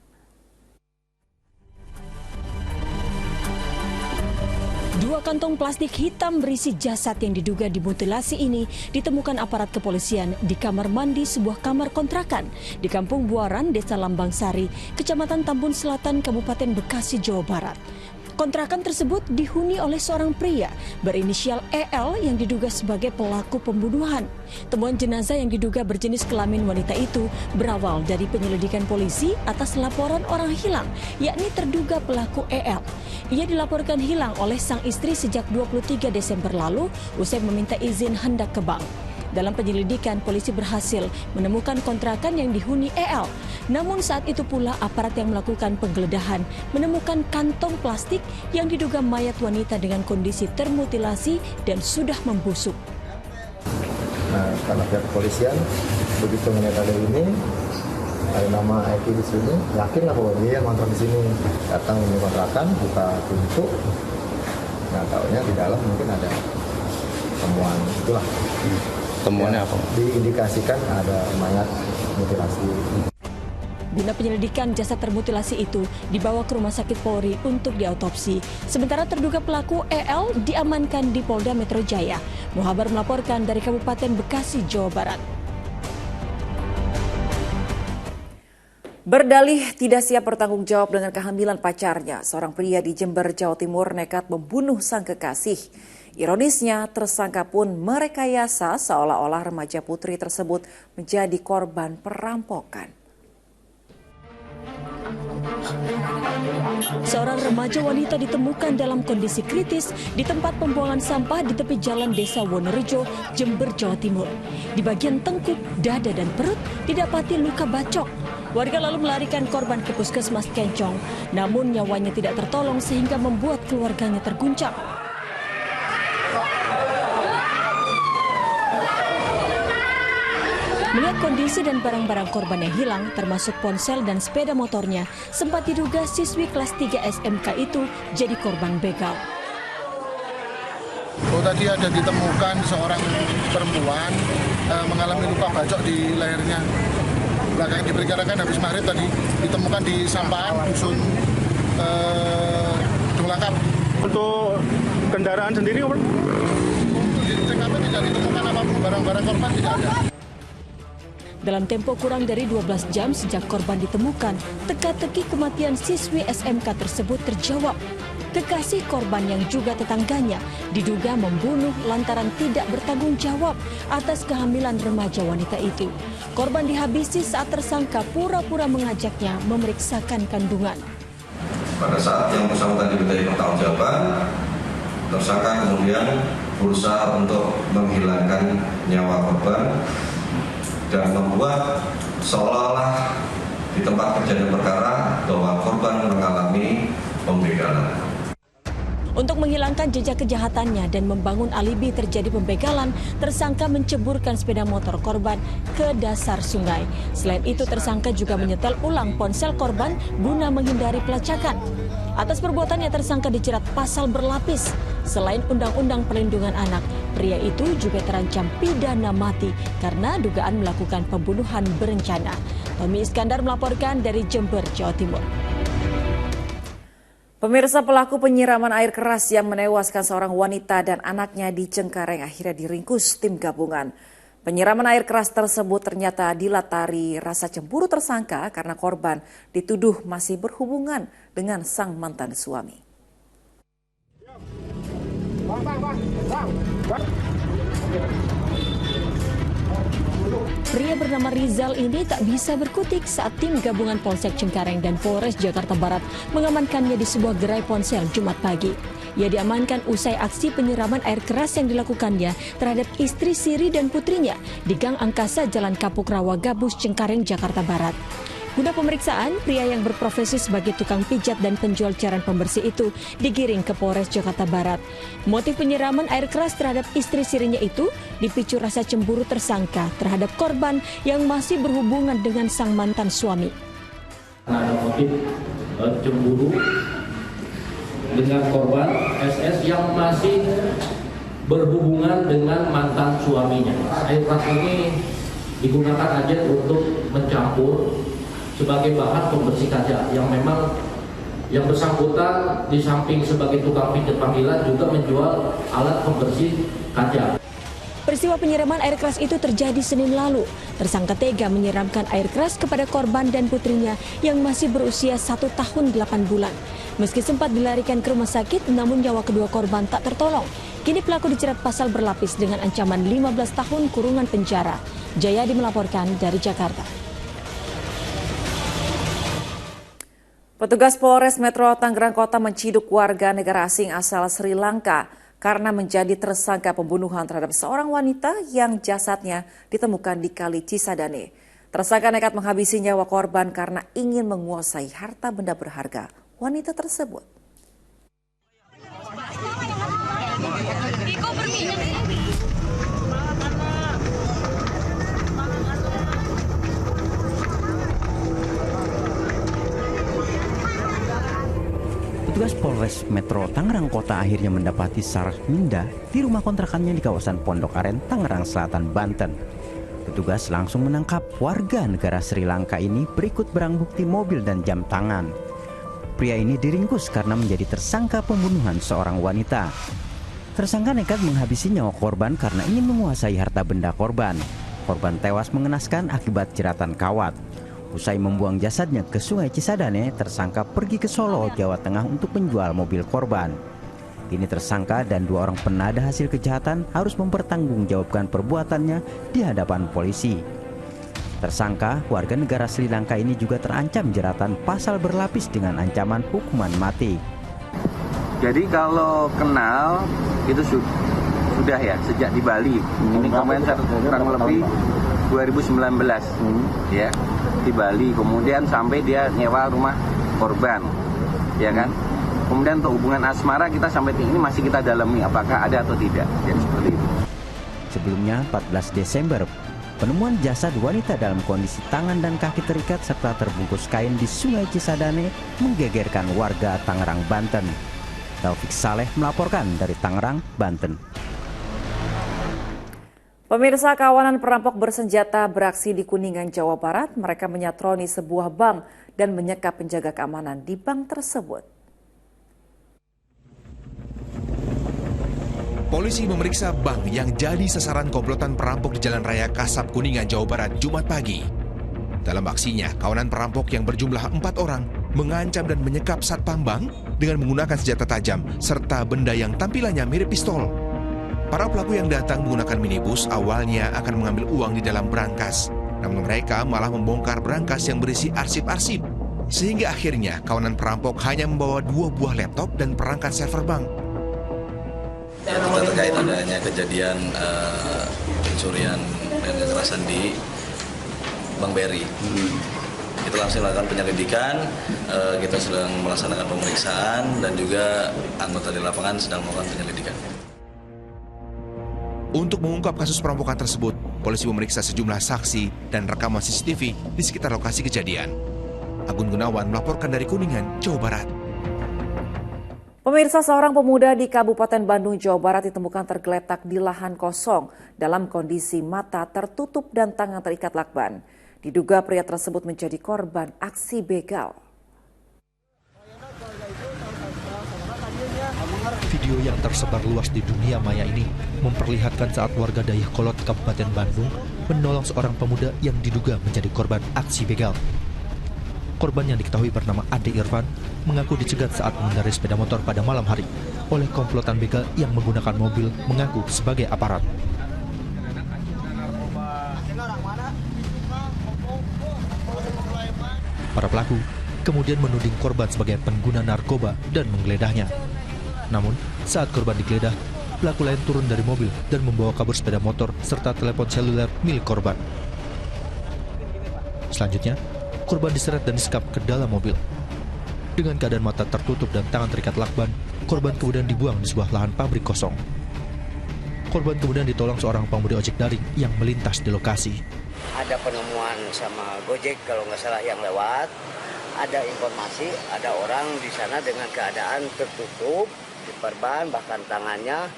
Dua kantong plastik hitam berisi jasad yang diduga dimutilasi ini ditemukan aparat kepolisian di kamar mandi sebuah kamar kontrakan di Kampung Buaran, Desa Lambang Sari, Kecamatan Tambun Selatan, Kabupaten Bekasi, Jawa Barat. Kontrakan tersebut dihuni oleh seorang pria berinisial EL yang diduga sebagai pelaku pembunuhan. Temuan jenazah yang diduga berjenis kelamin wanita itu berawal dari penyelidikan polisi atas laporan orang hilang, yakni terduga pelaku EL. Ia dilaporkan hilang oleh sang istri sejak 23 Desember lalu usai meminta izin hendak ke bank. Dalam penyelidikan, polisi berhasil menemukan kontrakan yang dihuni EL. Namun saat itu pula aparat yang melakukan penggeledahan menemukan kantong plastik yang diduga mayat wanita dengan kondisi termutilasi dan sudah membusuk. Nah, karena pihak kepolisian begitu mengetahui ini, ada nama Eki di sini, yakinlah bahwa dia yang ngontrak di sini. Datang ini kontrakan, buka pintu. Nah, taunya di dalam mungkin ada temuan itulah. Temuannya apa? Diindikasikan ada mayat mutilasi. Guna penyelidikan, jasad termutilasi itu dibawa ke Rumah Sakit Polri untuk diautopsi. Sementara terduga pelaku EL diamankan di Polda Metro Jaya. Muhabar melaporkan dari Kabupaten Bekasi, Jawa Barat. Berdalih tidak siap bertanggung jawab dengan kehamilan pacarnya, seorang pria di Jember, Jawa Timur nekat membunuh sang kekasih. Ironisnya, tersangka pun merekayasa seolah-olah remaja putri tersebut menjadi korban perampokan. Seorang remaja wanita ditemukan dalam kondisi kritis di tempat pembuangan sampah di tepi jalan Desa Wonorejo, Jember, Jawa Timur. Di bagian tengkuk, dada, dan perut didapati luka bacok. Warga lalu melarikan korban ke Puskesmas Kencong, namun nyawanya tidak tertolong sehingga membuat keluarganya terguncang. Melihat kondisi dan barang-barang korban yang hilang, termasuk ponsel dan sepeda motornya, sempat diduga siswi kelas 3 SMK itu jadi korban begal. Tadi ada ditemukan seorang perempuan mengalami luka bacok di lehernya. Belakang diperkirakan habis maghrib tadi ditemukan di sampahan dusun Dulangkap. Untuk kendaraan sendiri, Om? Di TKP tidak ditemukan apapun, barang-barang korban tidak ada. Dalam tempo kurang dari 12 jam sejak korban ditemukan, teka-teki kematian siswi SMK tersebut terjawab. Kekasih korban yang juga tetangganya diduga membunuh lantaran tidak bertanggung jawab atas kehamilan remaja wanita itu. Korban dihabisi saat tersangka pura-pura mengajaknya memeriksakan kandungan. Pada saat yang bersangkutan dimintai pertanggungjawaban, tersangka kemudian berusaha untuk menghilangkan nyawa korban dan membuat seolah-olah di tempat kejadian perkara bahwa korban mengalami pembegalan. Untuk menghilangkan jejak kejahatannya dan membangun alibi terjadi pembegalan, tersangka menceburkan sepeda motor korban ke dasar sungai. Selain itu, tersangka juga menyetel ulang ponsel korban guna menghindari pelacakan. Atas perbuatannya, tersangka dijerat pasal berlapis. Selain Undang-Undang Perlindungan Anak, pria itu juga terancam pidana mati karena dugaan melakukan pembunuhan berencana. Tommy Iskandar melaporkan dari Jember, Jawa Timur. Pemirsa, pelaku penyiraman air keras yang menewaskan seorang wanita dan anaknya di Cengkareng akhirnya diringkus tim gabungan. Penyiraman air keras tersebut ternyata dilatari rasa cemburu tersangka karena korban dituduh masih berhubungan dengan sang mantan suami. Pria bernama Rizal ini tak bisa berkutik saat tim gabungan Polsek Cengkareng dan Polres Jakarta Barat mengamankannya di sebuah gerai ponsel Jumat pagi. Ia diamankan usai aksi penyiraman air keras yang dilakukannya terhadap istri Siri dan putrinya di Gang Angkasa Jalan Kapuk Rawa Gabus, Cengkareng, Jakarta Barat. Guna pemeriksaan, pria yang berprofesi sebagai tukang pijat dan penjual cairan pembersih itu digiring ke Polres Jakarta Barat. Motif penyiraman air keras terhadap istri Sirinya itu dipicu rasa cemburu tersangka terhadap korban yang masih berhubungan dengan sang mantan suami. Ada motif cemburu dengan korban SS yang masih berhubungan dengan mantan suaminya. Air keras ini digunakan aja untuk mencampur sebagai bahan pembersih kaca yang memang yang bersangkutan di samping sebagai tukang pijat panggilan juga menjual alat pembersih kaca. Peristiwa penyiraman air keras itu terjadi Senin lalu. Tersangka tega menyiramkan air keras kepada korban dan putrinya yang masih berusia 1 tahun 8 bulan. Meski sempat dilarikan ke rumah sakit, namun nyawa kedua korban tak tertolong. Kini pelaku dijerat pasal berlapis dengan ancaman 15 tahun kurungan penjara. Jayadi melaporkan dari Jakarta. Petugas Polres Metro Tangerang Kota menciduk warga negara asing asal Sri Lanka karena menjadi tersangka pembunuhan terhadap seorang wanita yang jasadnya ditemukan di Kali Cisadane. Tersangka nekat menghabisi nyawa korban karena ingin menguasai harta benda berharga wanita tersebut. Petugas Polres Metro Tangerang Kota akhirnya mendapati Sarah Minda di rumah kontrakannya di kawasan Pondok Aren, Tangerang Selatan, Banten. Petugas langsung menangkap warga negara Sri Lanka ini berikut barang bukti mobil dan jam tangan. Pria ini diringkus karena menjadi tersangka pembunuhan seorang wanita. Tersangka nekat menghabisi nyawa korban karena ingin menguasai harta benda korban. Korban tewas mengenaskan akibat jeratan kawat. Usai membuang jasadnya ke Sungai Cisadane, tersangka pergi ke Solo, Jawa Tengah untuk menjual mobil korban. Kini tersangka dan 2 orang penada hasil kejahatan harus mempertanggungjawabkan perbuatannya di hadapan polisi. Tersangka, warga negara Sri Lanka ini juga terancam jeratan pasal berlapis dengan ancaman hukuman mati. Jadi kalau kenal itu sudah ya sejak di Bali. Ini kemarin kurang lebih 2019 ya di Bali. Kemudian sampai dia nyewa rumah korban, ya kan. Kemudian untuk hubungan asmara kita sampai ini masih kita dalami apakah ada atau tidak. Jadi seperti itu. Sebelumnya 14 Desember, penemuan jasad wanita dalam kondisi tangan dan kaki terikat serta terbungkus kain di Sungai Cisadane menggegerkan warga Tangerang, Banten. Taufik Saleh melaporkan dari Tangerang, Banten. Pemirsa, kawanan perampok bersenjata beraksi di Kuningan, Jawa Barat. Mereka menyatroni sebuah bank dan menyekap penjaga keamanan di bank tersebut. Polisi memeriksa bank yang jadi sasaran komplotan perampok di Jalan Raya Kasab, Kuningan, Jawa Barat, Jumat pagi. Dalam aksinya, kawanan perampok yang berjumlah 4 orang mengancam dan menyekap satpam bank dengan menggunakan senjata tajam serta benda yang tampilannya mirip pistol. Para pelaku yang datang menggunakan minibus awalnya akan mengambil uang di dalam brankas. Namun mereka malah membongkar brankas yang berisi arsip-arsip. Sehingga akhirnya kawanan perampok hanya membawa 2 buah laptop dan perangkat server bank. Kita terkait adanya kejadian pencurian dan kekerasan di Bank BRI. Kita langsung melakukan penyelidikan, kita sedang melaksanakan pemeriksaan dan juga anggota di lapangan sedang melakukan penyelidikan. Untuk mengungkap kasus perampokan tersebut, polisi memeriksa sejumlah saksi dan rekaman CCTV di sekitar lokasi kejadian. Agun Gunawan melaporkan dari Kuningan, Jawa Barat. Pemirsa, seorang pemuda di Kabupaten Bandung, Jawa Barat ditemukan tergeletak di lahan kosong dalam kondisi mata tertutup dan tangan terikat lakban. Diduga pria tersebut menjadi korban aksi begal. Video yang tersebar luas di dunia maya ini memperlihatkan saat warga Dayakolot, Kabupaten Bandung menolong seorang pemuda yang diduga menjadi korban aksi begal. Korban yang diketahui bernama Ade Irfan mengaku dicegat saat mengendarai sepeda motor pada malam hari. oleh komplotan begal yang menggunakan mobil mengaku sebagai aparat. Para pelaku kemudian menuding korban sebagai pengguna narkoba dan menggeledahnya. Namun, saat korban digeledah, pelaku lain turun dari mobil dan membawa kabur sepeda motor serta telepon seluler milik korban. Selanjutnya, korban diseret dan disekap ke dalam mobil. Dengan keadaan mata tertutup dan tangan terikat lakban, korban kemudian dibuang di sebuah lahan pabrik kosong. Korban kemudian ditolong seorang pengemudi ojek daring yang melintas di lokasi. Ada penemuan sama Gojek kalau nggak salah yang lewat. Ada informasi, ada orang di sana dengan keadaan tertutup, diperban, bahkan tangannya.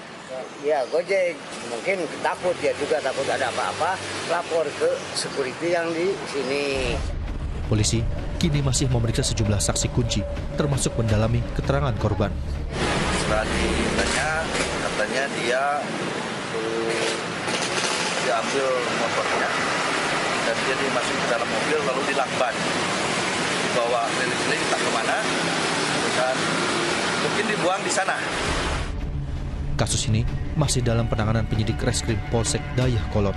Ya Gojek mungkin takut, dia juga takut ada apa-apa, lapor ke security yang di sini. Polisi kini masih memeriksa sejumlah saksi kunci, termasuk mendalami keterangan korban. Setelah ditanya, katanya dia diambil motornya dan dia dimasukin ke dalam mobil lalu dilakban, dibawa keliling-keliling entah kemana, dan mungkin dibuang di sana. Kasus ini masih dalam penanganan penyidik Reskrim Polsek Dayakolot.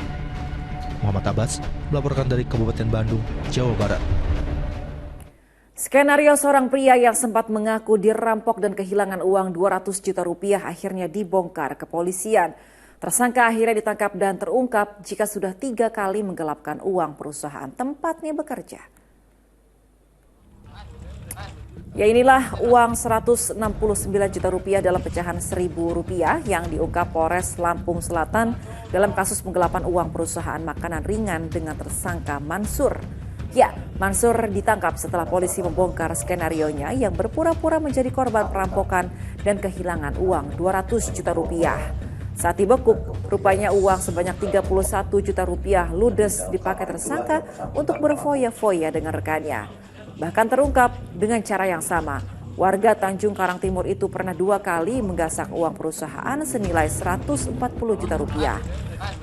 Muhammad Abbas melaporkan dari Kabupaten Bandung, Jawa Barat. Skenario seorang pria yang sempat mengaku dirampok dan kehilangan uang 200 juta rupiah akhirnya dibongkar kepolisian. Tersangka akhirnya ditangkap dan terungkap jika sudah 3 kali menggelapkan uang perusahaan tempatnya bekerja. Ya inilah uang 169 juta rupiah dalam pecahan Rp1.000 yang diungkap Polres Lampung Selatan dalam kasus penggelapan uang perusahaan makanan ringan dengan tersangka Mansur. Ya, Mansur ditangkap setelah polisi membongkar skenarionya yang berpura-pura menjadi korban perampokan dan kehilangan uang 200 juta rupiah. Saat dibekuk, rupanya uang sebanyak 31 juta rupiah ludes dipakai tersangka untuk berfoya-foya dengan rekannya. Bahkan terungkap dengan cara yang sama, warga Tanjung Karang Timur itu pernah 2 kali menggasak uang perusahaan senilai 140 juta rupiah.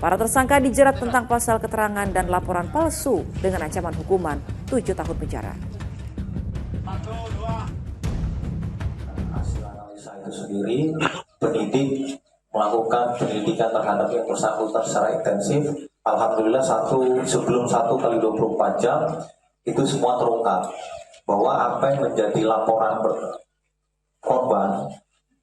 Para tersangka dijerat tentang pasal keterangan dan laporan palsu dengan ancaman hukuman 7 tahun penjara. Hasil analisa itu sendiri, penyidik melakukan penyelidikan terhadap yang bersangkutan secara intensif. Alhamdulillah sebelum 1 kali 24 jam itu semua terungkap bahwa apa yang menjadi laporan korban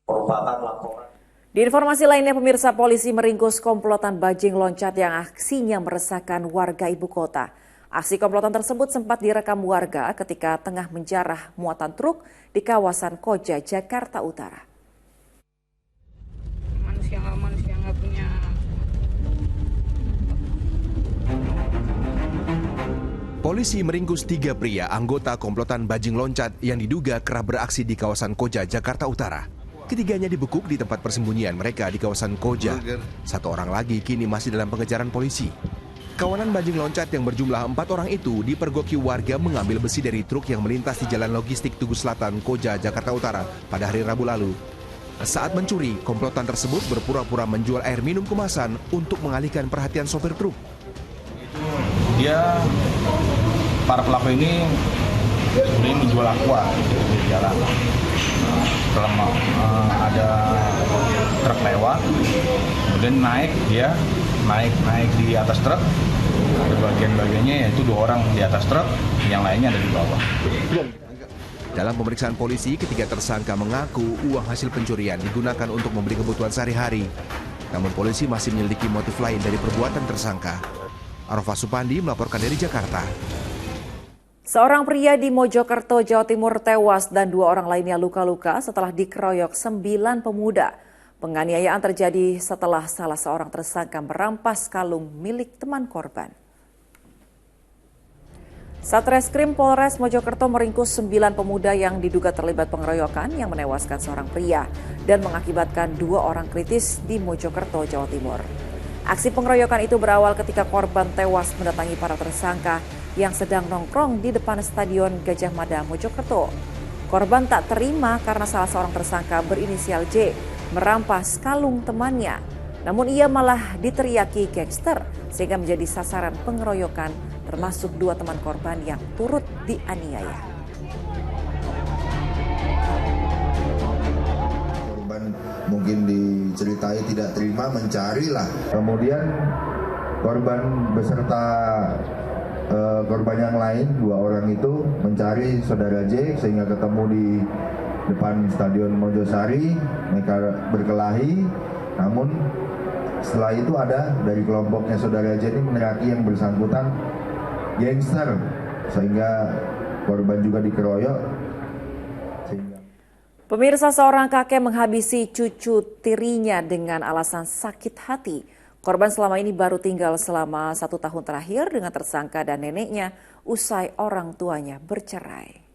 merupakan laporan. Di informasi lainnya, pemirsa, polisi meringkus komplotan bajing loncat yang aksinya meresahkan warga ibu kota. Aksi komplotan tersebut sempat direkam warga ketika tengah menjarah muatan truk di kawasan Koja, Jakarta Utara. Manusia nggak punya. Polisi meringkus 3 pria anggota komplotan bajing loncat yang diduga kerap beraksi di kawasan Koja, Jakarta Utara. Ketiganya dibekuk di tempat persembunyian mereka di kawasan Koja. 1 orang lagi kini masih dalam pengejaran polisi. Kawanan bajing loncat yang berjumlah 4 orang itu dipergoki warga mengambil besi dari truk yang melintas di Jalan Logistik Tugu Selatan, Koja, Jakarta Utara pada hari Rabu lalu. Saat mencuri, komplotan tersebut berpura-pura menjual air minum kemasan untuk mengalihkan perhatian sopir truk. Para pelaku ini sebenarnya menjual aqua di jalan. Setelah ada truk lewat, kemudian dia naik di atas truk. Ada bagian-bagiannya yaitu 2 orang di atas truk, yang lainnya ada di bawah. Dalam pemeriksaan polisi, ketiga tersangka mengaku uang hasil pencurian digunakan untuk membeli kebutuhan sehari-hari. Namun polisi masih menyelidiki motif lain dari perbuatan tersangka. Arafah Supandi melaporkan dari Jakarta. Seorang pria di Mojokerto, Jawa Timur tewas dan 2 orang lainnya luka-luka setelah dikeroyok 9 pemuda. Penganiayaan terjadi setelah salah seorang tersangka merampas kalung milik teman korban. Satreskrim Polres Mojokerto meringkus 9 pemuda yang diduga terlibat pengeroyokan yang menewaskan seorang pria dan mengakibatkan 2 orang kritis di Mojokerto, Jawa Timur. Aksi pengeroyokan itu berawal ketika korban tewas mendatangi para tersangka yang sedang nongkrong di depan Stadion Gajah Mada, Mojokerto. Korban tak terima karena salah seorang tersangka berinisial J merampas kalung temannya. Namun ia malah diteriaki gangster sehingga menjadi sasaran pengeroyokan termasuk 2 teman korban yang turut dianiaya. Korban mungkin diceritai tidak terima, mencarilah. Kemudian korban beserta korban yang lain, 2 orang itu mencari saudara J sehingga ketemu di depan Stadion Mojosari. Mereka berkelahi, namun setelah itu ada dari kelompoknya saudara J ini meneriaki yang bersangkutan gangster, sehingga korban juga dikeroyok. Pemirsa, seorang kakek menghabisi cucu tirinya dengan alasan sakit hati. Korban selama ini baru tinggal selama 1 tahun terakhir dengan tersangka dan neneknya usai orang tuanya bercerai.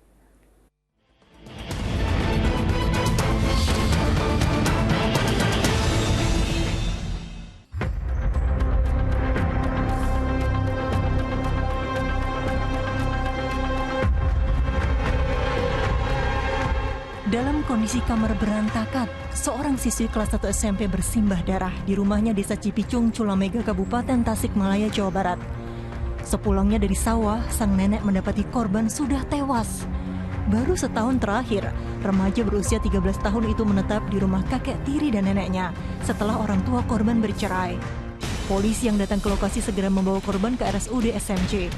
Dalam kondisi kamar berantakan, seorang siswi kelas 1 SMP bersimbah darah di rumahnya Desa Cipicung, Culamega, Kabupaten Tasikmalaya, Jawa Barat. Sepulangnya dari sawah, sang nenek mendapati korban sudah tewas. Baru setahun terakhir, remaja berusia 13 tahun itu menetap di rumah kakek tiri dan neneknya setelah orang tua korban bercerai. Polisi yang datang ke lokasi segera membawa korban ke RSUD SMC.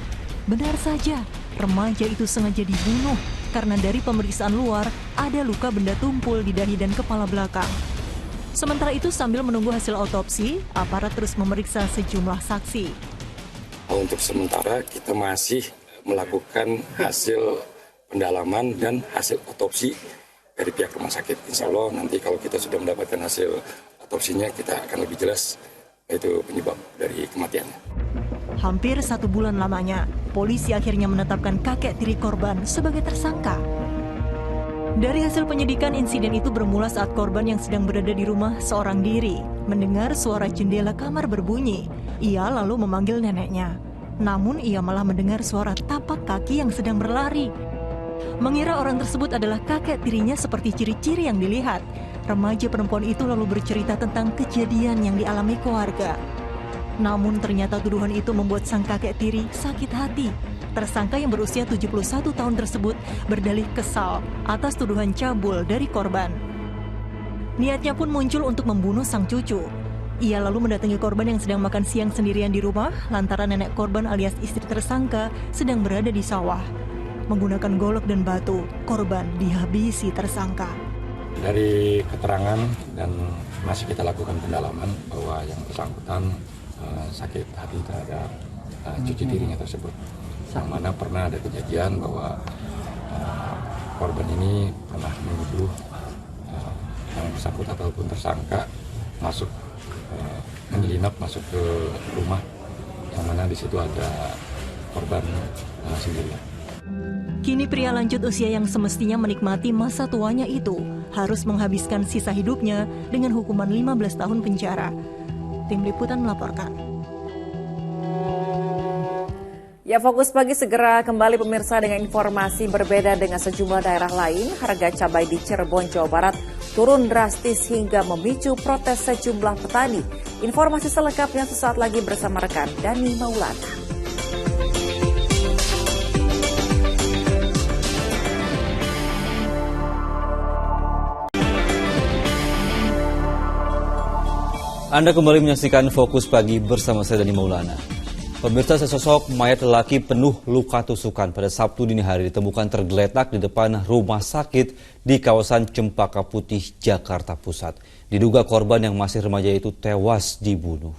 Benar saja, remaja itu sengaja dibunuh karena dari pemeriksaan luar ada luka benda tumpul di dahi dan kepala belakang. Sementara itu sambil menunggu hasil otopsi, aparat terus memeriksa sejumlah saksi. Untuk sementara kita masih melakukan hasil pendalaman dan hasil otopsi dari pihak rumah sakit. Insya Allah nanti kalau kita sudah mendapatkan hasil otopsinya kita akan lebih jelas itu penyebab dari kematiannya. Hampir 1 bulan lamanya, polisi akhirnya menetapkan kakek tiri korban sebagai tersangka. Dari hasil penyidikan, insiden itu bermula saat korban yang sedang berada di rumah seorang diri mendengar suara jendela kamar berbunyi. Ia lalu memanggil neneknya. Namun ia malah mendengar suara tapak kaki yang sedang berlari. Mengira orang tersebut adalah kakek tirinya seperti ciri-ciri yang dilihat. Remaja perempuan itu lalu bercerita tentang kejadian yang dialami keluarga. Namun ternyata tuduhan itu membuat sang kakek tiri sakit hati. Tersangka yang berusia 71 tahun tersebut berdalih kesal atas tuduhan cabul dari korban. Niatnya pun muncul untuk membunuh sang cucu. Ia lalu mendatangi korban yang sedang makan siang sendirian di rumah lantaran nenek korban alias istri tersangka sedang berada di sawah. Menggunakan golok dan batu, korban dihabisi tersangka. Dari keterangan dan masih kita lakukan pendalaman bahwa yang bersangkutan sakit hati terhadap cucu tirinya tersebut, yang mana pernah ada kejadian bahwa korban ini pernah menuduh yang bersangkutan ataupun tersangka masuk menyelinap masuk ke rumah yang mana di situ ada korban sendirian. Kini pria lanjut usia yang semestinya menikmati masa tuanya itu harus menghabiskan sisa hidupnya dengan hukuman 15 tahun penjara. Tim Liputan melaporkan. Ya, Fokus Pagi segera kembali pemirsa dengan informasi berbeda dengan sejumlah daerah lain. Harga cabai di Cirebon, Jawa Barat turun drastis hingga memicu protes sejumlah petani. Informasi selengkapnya sesaat lagi bersama rekan Dani Maulana. Anda kembali menyaksikan Fokus Pagi bersama saya Dani Maulana. Pemirsa, sesosok mayat lelaki penuh luka tusukan pada Sabtu dini hari ditemukan tergeletak di depan rumah sakit di kawasan Cempaka Putih, Jakarta Pusat. Diduga korban yang masih remaja itu tewas dibunuh.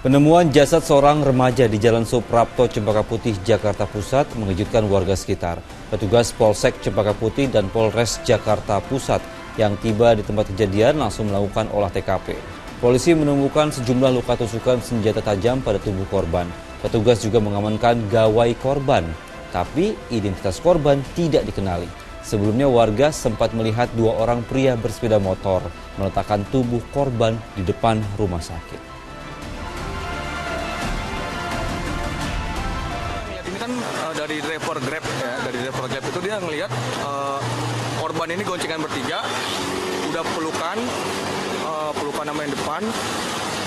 Penemuan jasad seorang remaja di Jalan Suprapto, Cempaka Putih, Jakarta Pusat mengejutkan warga sekitar. Petugas Polsek Cempaka Putih dan Polres Jakarta Pusat yang tiba di tempat kejadian langsung melakukan olah TKP. Polisi menemukan sejumlah luka tusukan senjata tajam pada tubuh korban. Petugas juga mengamankan gawai korban, tapi identitas korban tidak dikenali. Sebelumnya warga sempat melihat 2 orang pria bersepeda motor meletakkan tubuh korban di depan rumah sakit. Ini kan dari driver Grab ya, dari driver Grab itu dia ngelihat korban ini goncengan bertiga, udah pelukan sama yang depan.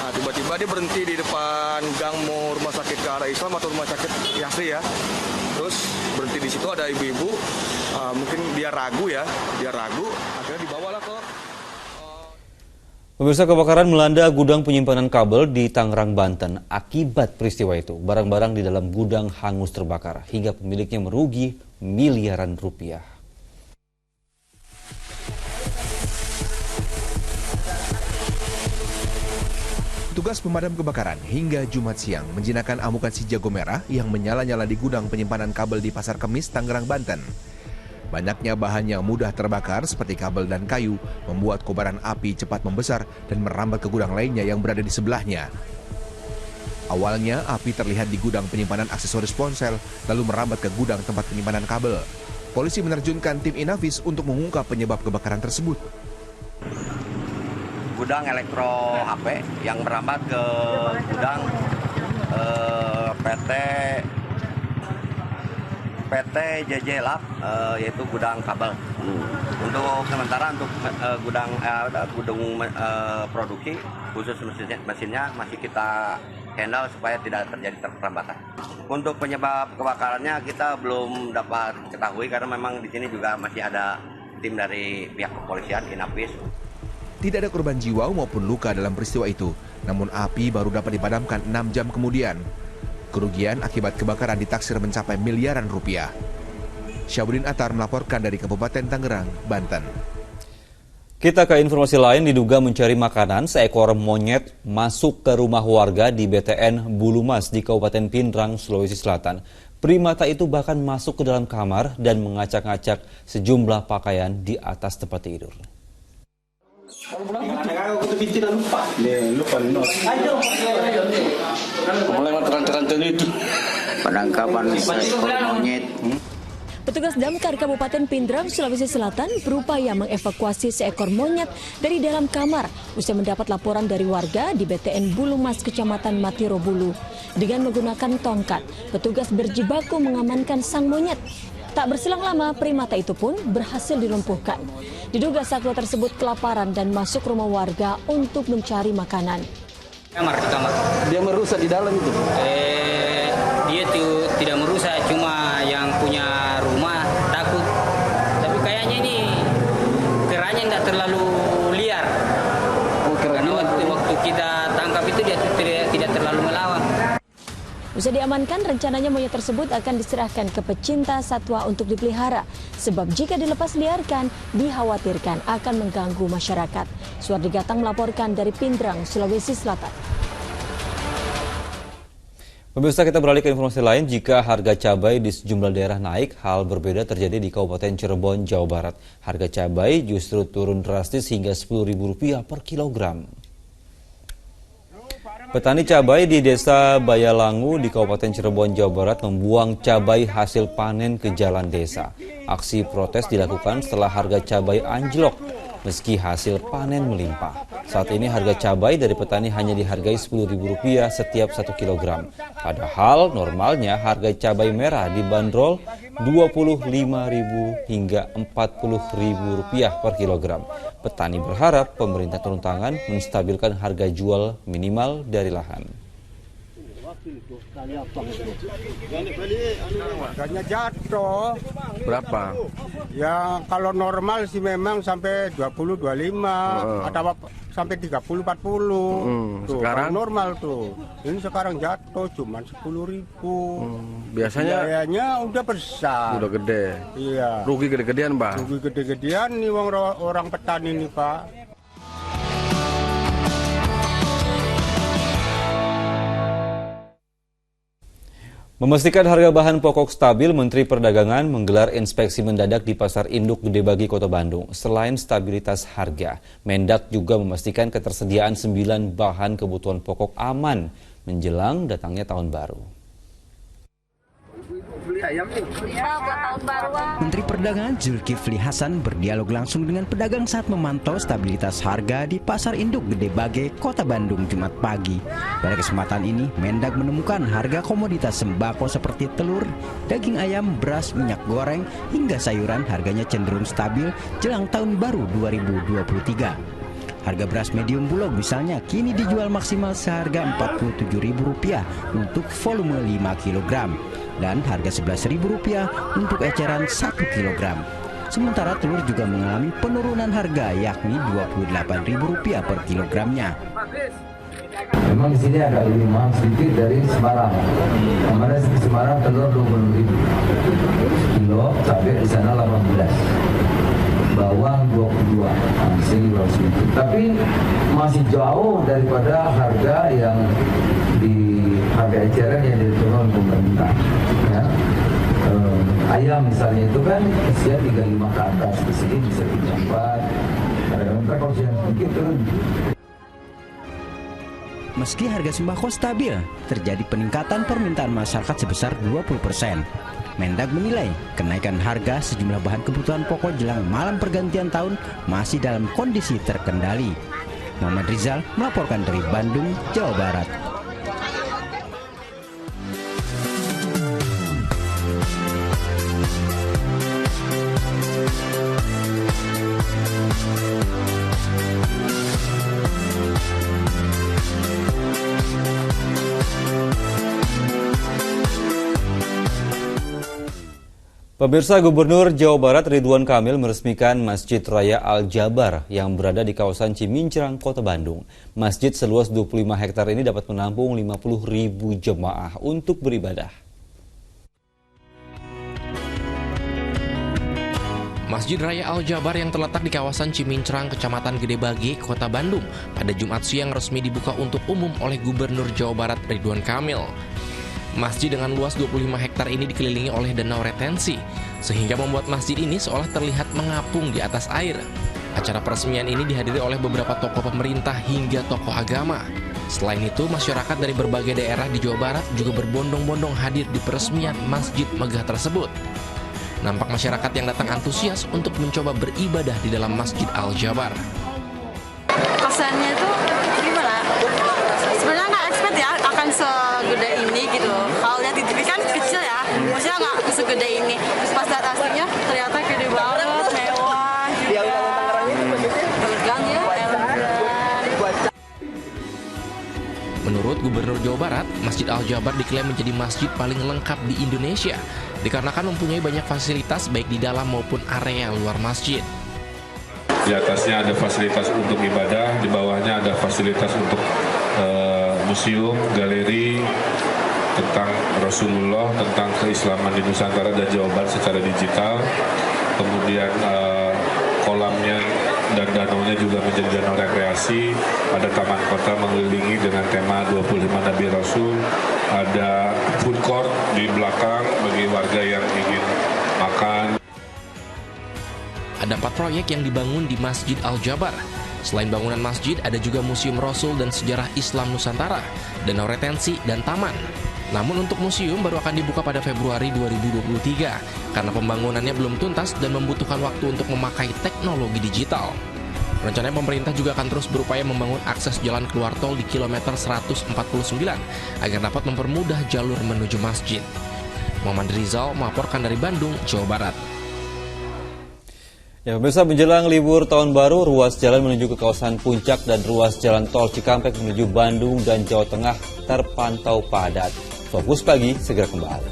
Nah, Tiba-tiba dia berhenti di depan gang mau rumah sakit ke arah Islam atau rumah sakit Yasri ya. Terus berhenti di situ, ada ibu-ibu, mungkin dia ragu, akhirnya dibawalah ke. Pemirsa, kebakaran melanda gudang penyimpanan kabel di Tangerang, Banten. Akibat peristiwa itu, barang-barang di dalam gudang hangus terbakar hingga pemiliknya merugi miliaran rupiah. Tugas pemadam kebakaran hingga Jumat siang menjinakkan amukan si jago merah yang menyala-nyala di gudang penyimpanan kabel di Pasar Kemis, Tangerang, Banten. Banyaknya bahan yang mudah terbakar seperti kabel dan kayu membuat kobaran api cepat membesar dan merambat ke gudang lainnya yang berada di sebelahnya. Awalnya api terlihat di gudang penyimpanan aksesoris ponsel lalu merambat ke gudang tempat penyimpanan kabel. Polisi menerjunkan tim Inavis untuk mengungkap penyebab kebakaran tersebut. Gudang elektro HP yang merambat ke gudang PT JJ Lab, yaitu gudang kabel. Untuk sementara untuk gudang produksi khusus mesinnya masih kita handle supaya tidak terjadi perlambatan. Untuk penyebab kebakarannya kita belum dapat ketahui karena memang di sini juga masih ada tim dari pihak kepolisian Inavis. Tidak ada korban jiwa maupun luka dalam peristiwa itu, namun api baru dapat dipadamkan 6 jam kemudian. Kerugian akibat kebakaran ditaksir mencapai miliaran rupiah. Syabudin Atar melaporkan dari Kabupaten Tangerang, Banten. Kita ke informasi lain, diduga mencari makanan, seekor monyet masuk ke rumah warga di BTN Bulumas di Kabupaten Pindrang, Sulawesi Selatan. Primata itu bahkan masuk ke dalam kamar dan mengacak-acak sejumlah pakaian di atas tempat tidur. Penangkapan seekor monyet. Petugas damkar Kabupaten Pindrang, Sulawesi Selatan berupaya mengevakuasi seekor monyet dari dalam kamar usai mendapat laporan dari warga di BTN Bulumas, Kecamatan Matiro Bulu. Dengan menggunakan tongkat, petugas berjibaku mengamankan sang monyet. Tak berselang lama, primata itu pun berhasil dilumpuhkan. Diduga satwa tersebut kelaparan dan masuk rumah warga untuk mencari makanan. Di kamar. Dia merusak di dalam itu? Dia tuh tidak merusak, cuma yang punya rumah takut. Tapi kayaknya ini keranya tidak terlalu liar. Karena waktu kita tangkap itu dia tidak terlalu melawan. Usai diamankan, rencananya monyet tersebut akan diserahkan ke pecinta satwa untuk dipelihara. Sebab jika dilepas liarkan, dikhawatirkan akan mengganggu masyarakat. Suardi Gatang melaporkan dari Pindrang, Sulawesi Selatan. Pemirsa, kita beralih ke informasi lain. Jika harga cabai di sejumlah daerah naik, hal berbeda terjadi di Kabupaten Cirebon, Jawa Barat. Harga cabai justru turun drastis hingga Rp10.000 per kilogram. Petani cabai di Desa Bayalangu di Kabupaten Cirebon, Jawa Barat membuang cabai hasil panen ke jalan desa. Aksi protes dilakukan setelah harga cabai anjlok meski hasil panen melimpah. Saat ini harga cabai dari petani hanya dihargai Rp10.000 setiap 1 kilogram. Padahal normalnya harga cabai merah dibanderol Rp25.000 hingga Rp40.000 per kilogram. Petani berharap pemerintah turun tangan menstabilkan harga jual minimal dari lahan. Harganya jatuh. Berapa? Ya kalau normal sih memang sampai 20-25, atau sampai 30-40. Tuh, sekarang normal tuh. Ini sekarang jatuh cuman 10.000. Biasanya biayanya udah besar. Udah gede. Iya. Rugi gede-gedean, Pak. Rugi gede-gedean nih orang petani nih, Pak. Memastikan harga bahan pokok stabil, Menteri Perdagangan menggelar inspeksi mendadak di Pasar Induk Gedebagi, Kota Bandung. Selain stabilitas harga, Mendak juga memastikan ketersediaan 9 bahan kebutuhan pokok aman menjelang datangnya tahun baru. Menteri Perdagangan Zulkifli Hasan berdialog langsung dengan pedagang saat memantau stabilitas harga di Pasar Induk Gedebagi, Kota Bandung, Jumat pagi. Pada kesempatan ini, Mendak menemukan harga komoditas sembako seperti telur, daging ayam, beras, minyak goreng, hingga sayuran harganya cenderung stabil jelang tahun baru 2023. Harga beras medium bulog misalnya kini dijual maksimal seharga Rp47.000 untuk volume 5 kg dan harga Rp11.000 untuk eceran 1 kg. Sementara telur juga mengalami penurunan harga yakni Rp28.000 per kilogramnya. Memang di sini agak lebih mahal sedikit dari Semarang. Kemarin di Semarang telur 20.000 kilo, cabai di sana 18. Bawang 22, sini sedikit. Tapi masih jauh daripada harga yang di harga eceran yang diturunkan pemerintah. Ya. Ayam misalnya itu kan usia 35 ke atas, di sini bisa 34. Kadang-kadang kalau usia sedikit turun. Meski harga sembako stabil, terjadi peningkatan permintaan masyarakat sebesar 20%. Mendag menilai kenaikan harga sejumlah bahan kebutuhan pokok jelang malam pergantian tahun masih dalam kondisi terkendali. Muhammad Rizal melaporkan dari Bandung, Jawa Barat. Pemirsa, Gubernur Jawa Barat Ridwan Kamil meresmikan Masjid Raya Al-Jabar yang berada di kawasan Cimincrang, Kota Bandung. Masjid seluas 25 hektar ini dapat menampung 50.000 jemaah untuk beribadah. Masjid Raya Al-Jabar yang terletak di kawasan Cimincrang, Kecamatan Gedebage, Kota Bandung, pada Jumat siang resmi dibuka untuk umum oleh Gubernur Jawa Barat Ridwan Kamil. Masjid dengan luas 25 hektar ini dikelilingi oleh danau retensi, sehingga membuat masjid ini seolah terlihat mengapung di atas air. Acara peresmian ini dihadiri oleh beberapa tokoh pemerintah hingga tokoh agama. Selain itu, masyarakat dari berbagai daerah di Jawa Barat juga berbondong-bondong hadir di peresmian masjid megah tersebut. Nampak masyarakat yang datang antusias untuk mencoba beribadah di dalam Masjid Al-Jabar. Kesannya itu gimana? Sebenarnya nggak expect ya akan segede ini gitu. Kalau lihat di TV kan kecil ya, maksudnya nggak segede ini. Pas lihat aslinya ternyata gede banget, mewah juga. Elegan ya, elegan. Menurut Gubernur Jawa Barat, Masjid Al-Jabar diklaim menjadi masjid paling lengkap di Indonesia dikarenakan mempunyai banyak fasilitas baik di dalam maupun area luar masjid. Di atasnya ada fasilitas untuk ibadah, di bawahnya ada fasilitas untuk museum, galeri tentang Rasulullah, tentang keislaman di Nusantara dan Jawa Barat secara digital. Kemudian kolamnya dan danaunya juga menjadi danau rekreasi. Ada taman kota mengelilingi dengan tema 25 Nabi Rasul. Ada food court di belakang bagi warga yang ingin makan. Ada 4 proyek yang dibangun di Masjid Al-Jabar. Selain bangunan masjid, ada juga Museum Rasul dan Sejarah Islam Nusantara, danau retensi, dan taman. Namun untuk museum baru akan dibuka pada Februari 2023 karena pembangunannya belum tuntas dan membutuhkan waktu untuk memakai teknologi digital. Rencananya pemerintah juga akan terus berupaya membangun akses jalan keluar tol di kilometer 149 agar dapat mempermudah jalur menuju masjid. Muhammad Rizal melaporkan dari Bandung, Jawa Barat. Ya, pemirsa, menjelang libur tahun baru, ruas jalan menuju ke kawasan Puncak dan ruas jalan tol Cikampek menuju Bandung dan Jawa Tengah terpantau padat. Fokus Pagi segera kembali.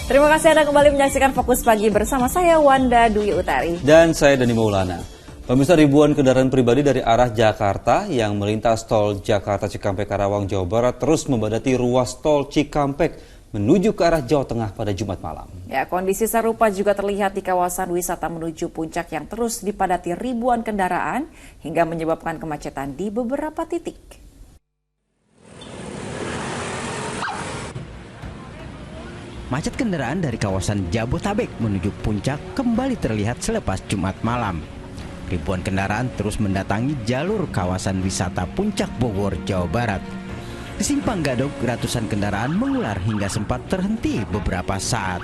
Terima kasih Anda kembali menyaksikan Fokus Pagi bersama saya Wanda Dwi Utari. Dan saya Dani Maulana. Pemirsa, ribuan kendaraan pribadi dari arah Jakarta yang melintas tol Jakarta Cikampek Karawang Jawa Barat terus membadati ruas tol Cikampek menuju ke arah Jawa Tengah pada Jumat malam. Ya, kondisi serupa juga terlihat di kawasan wisata menuju Puncak yang terus dipadati ribuan kendaraan hingga menyebabkan kemacetan di beberapa titik. Macet kendaraan dari kawasan Jabotabek menuju Puncak kembali terlihat selepas Jumat malam. Ribuan kendaraan terus mendatangi jalur kawasan wisata Puncak Bogor, Jawa Barat. Di Simpang Gadok, ratusan kendaraan mengular hingga sempat terhenti beberapa saat.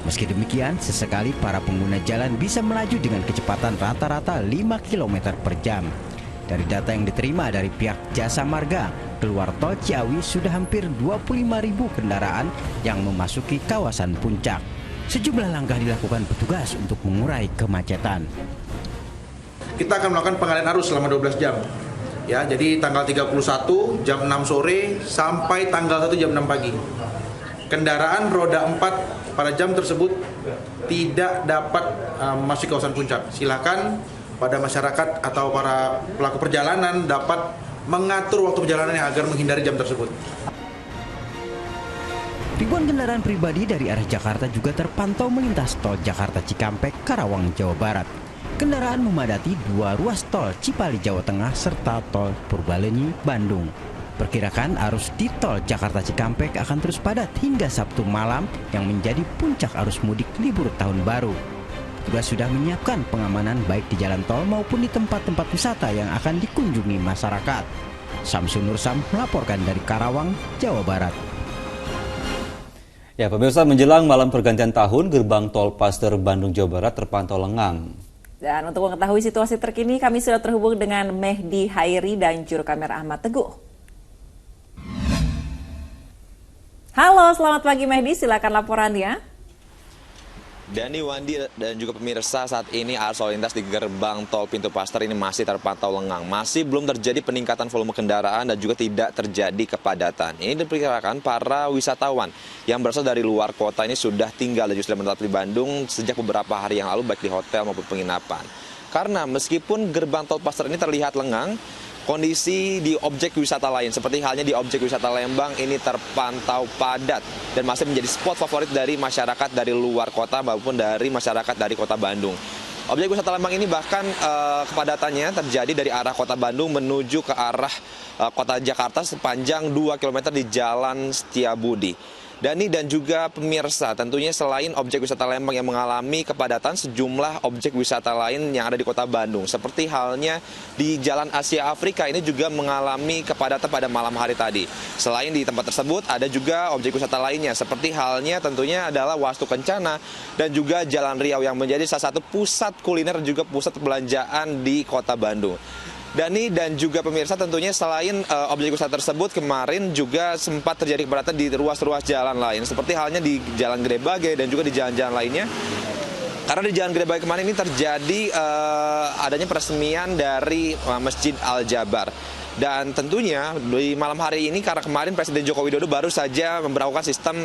Meski demikian, sesekali para pengguna jalan bisa melaju dengan kecepatan rata-rata 5 km per jam. Dari data yang diterima dari pihak Jasa Marga, keluar tol Ciawi sudah hampir 25.000 kendaraan yang memasuki kawasan puncak. Sejumlah langkah dilakukan petugas untuk mengurai kemacetan. Kita akan melakukan pengalihan arus selama 12 jam. Ya, jadi tanggal 31 jam 6 sore sampai tanggal 1 jam 6 pagi. Kendaraan roda 4 pada jam tersebut tidak dapat masuk kawasan puncak. Silakan pada masyarakat atau para pelaku perjalanan dapat mengatur waktu perjalanan agar menghindari jam tersebut. Ribuan kendaraan pribadi dari arah Jakarta juga terpantau melintas tol Jakarta Cikampek, Karawang, Jawa Barat. Kendaraan memadati 2 ruas tol Cipali, Jawa Tengah, serta tol Purbalenyi, Bandung. Perkirakan arus di tol Jakarta Cikampek akan terus padat hingga Sabtu malam yang menjadi puncak arus mudik libur tahun baru. Petugas sudah menyiapkan pengamanan baik di jalan tol maupun di tempat-tempat wisata yang akan dikunjungi masyarakat. Samsun Nursam melaporkan dari Karawang, Jawa Barat. Ya, pemirsa, menjelang malam pergantian tahun, gerbang tol Paster Bandung, Jawa Barat terpantau lengang. Dan untuk mengetahui situasi terkini, kami sudah terhubung dengan Mehdi Hairi dan juru kamera Ahmad Teguh. Halo, selamat pagi Mehdi, silakan laporannya. Dani, Wandi, dan juga pemirsa, saat ini arus lalu lintas di gerbang tol pintu Paster ini masih terpantau lengang. Masih belum terjadi peningkatan volume kendaraan dan juga tidak terjadi kepadatan. Ini diperkirakan para wisatawan yang berasal dari luar kota ini sudah tinggal dan juga sudah menetap di Bandung sejak beberapa hari yang lalu baik di hotel maupun penginapan. Karena meskipun gerbang tol Paster ini terlihat lengang, kondisi di objek wisata lain seperti halnya di objek wisata Lembang ini terpantau padat dan masih menjadi spot favorit dari masyarakat dari luar kota maupun dari masyarakat dari kota Bandung. Objek wisata Lembang ini bahkan kepadatannya terjadi dari arah kota Bandung menuju ke arah kota Jakarta sepanjang 2 km di Jalan Setiabudi. Dani dan juga pemirsa, tentunya selain objek wisata Lembang yang mengalami kepadatan, sejumlah objek wisata lain yang ada di kota Bandung. Seperti halnya di Jalan Asia Afrika ini juga mengalami kepadatan pada malam hari tadi. Selain di tempat tersebut, ada juga objek wisata lainnya. Seperti halnya tentunya adalah Wastu Kencana dan juga Jalan Riau yang menjadi salah satu pusat kuliner dan juga pusat perbelanjaan di kota Bandung. Dani dan juga pemirsa, tentunya selain objek wisata tersebut, kemarin juga sempat terjadi kepadatan di ruas-ruas jalan lain. Seperti halnya di Jalan Gede Bage dan juga di jalan-jalan lainnya. Karena di Jalan Gede Bage kemarin ini terjadi adanya peresmian dari Masjid Al-Jabar. Dan tentunya di malam hari ini karena kemarin Presiden Joko Widodo baru saja memberlakukan sistem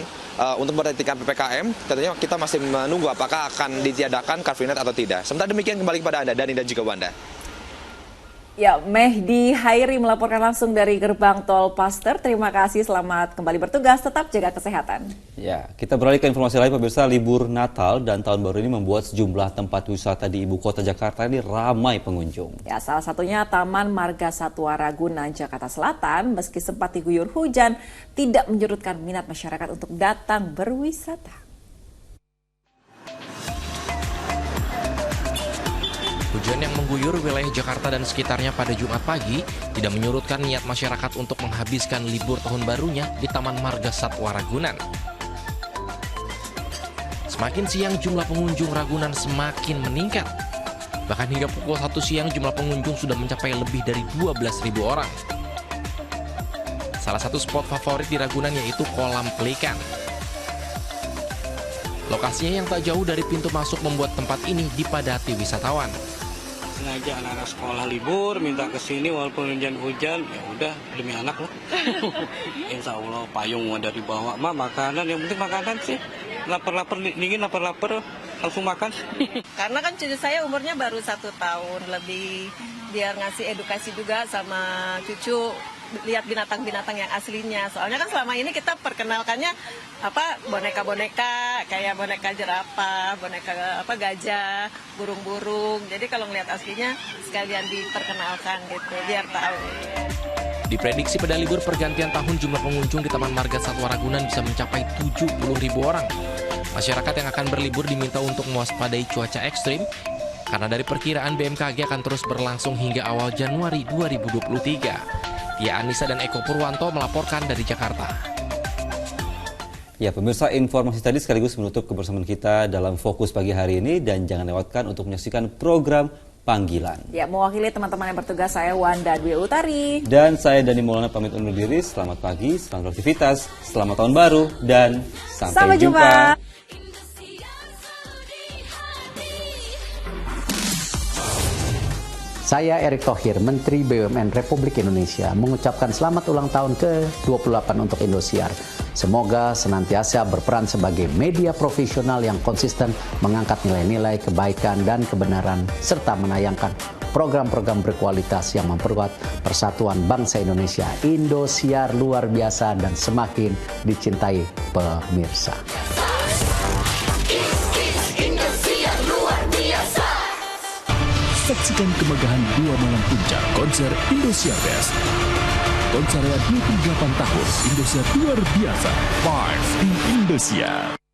untuk memperhatikan PPKM, tentunya kita masih menunggu apakah akan ditiadakan Car Free Night atau tidak. Sementara demikian kembali kepada Anda, Dani dan juga Wanda. Ya, Mehdi Hairi melaporkan langsung dari gerbang tol Paster. Terima kasih, selamat kembali bertugas, tetap jaga kesehatan. Ya, kita beralih ke informasi lain, pemirsa. Libur Natal dan Tahun Baru ini membuat sejumlah tempat wisata di ibu kota Jakarta ini ramai pengunjung. Ya, salah satunya Taman Marga Satwa Ragunan, Jakarta Selatan. Meski sempat diguyur hujan, tidak menyurutkan minat masyarakat untuk datang berwisata. Hujan yang mengguyur wilayah Jakarta dan sekitarnya pada Jumat pagi tidak menyurutkan niat masyarakat untuk menghabiskan libur tahun barunya di Taman Marga Satwa Ragunan. Semakin siang jumlah pengunjung Ragunan semakin meningkat. Bahkan hingga pukul 1 siang jumlah pengunjung sudah mencapai lebih dari 12.000 orang. Salah satu spot favorit di Ragunan yaitu Kolam Pelikan. Lokasinya yang tak jauh dari pintu masuk membuat tempat ini dipadati wisatawan. Sengaja anak-anak sekolah libur minta ke sini walaupun hujan-hujan, ya udah demi anak lah. Insya Allah payung ada di bawah, makanan yang penting makanan sih. Lapar-lapar dingin, lapar-lapar langsung makan. Karena kan cucu saya umurnya baru 1 tahun lebih, biar ngasih edukasi juga sama cucu. Lihat binatang-binatang yang aslinya. Soalnya kan selama ini kita perkenalkannya boneka-boneka, kayak boneka jerapah, boneka gajah, burung-burung. Jadi kalau ngelihat aslinya sekalian diperkenalkan gitu, biar tahu. Diprediksi pada libur pergantian tahun jumlah pengunjung di Taman Marga Satwa Ragunan bisa mencapai 70.000 orang. Masyarakat yang akan berlibur diminta untuk mewaspadai cuaca ekstrim karena dari perkiraan BMKG akan terus berlangsung hingga awal Januari 2023. Ya, Anissa dan Eko Purwanto melaporkan dari Jakarta. Ya, pemirsa, informasi tadi sekaligus menutup kebersamaan kita dalam Fokus Pagi hari ini, dan jangan lewatkan untuk menyaksikan program panggilan. Ya, mewakili teman-teman yang bertugas, saya Wanda Dwi Utari. Dan saya Dani Maulana pamit undur diri. Selamat pagi, selamat beraktivitas, selamat tahun baru, dan sampai jumpa. Saya Erick Thohir, Menteri BUMN Republik Indonesia, mengucapkan selamat ulang tahun ke-28 untuk Indosiar. Semoga senantiasa berperan sebagai media profesional yang konsisten mengangkat nilai-nilai kebaikan dan kebenaran, serta menayangkan program-program berkualitas yang memperkuat persatuan bangsa Indonesia. Indosiar luar biasa dan semakin dicintai pemirsa. Saksikan kemegahan 2 malam puncak konser Indosiar Best. Konser 28 tahun Indosiar luar biasa. 5 in Indosiar.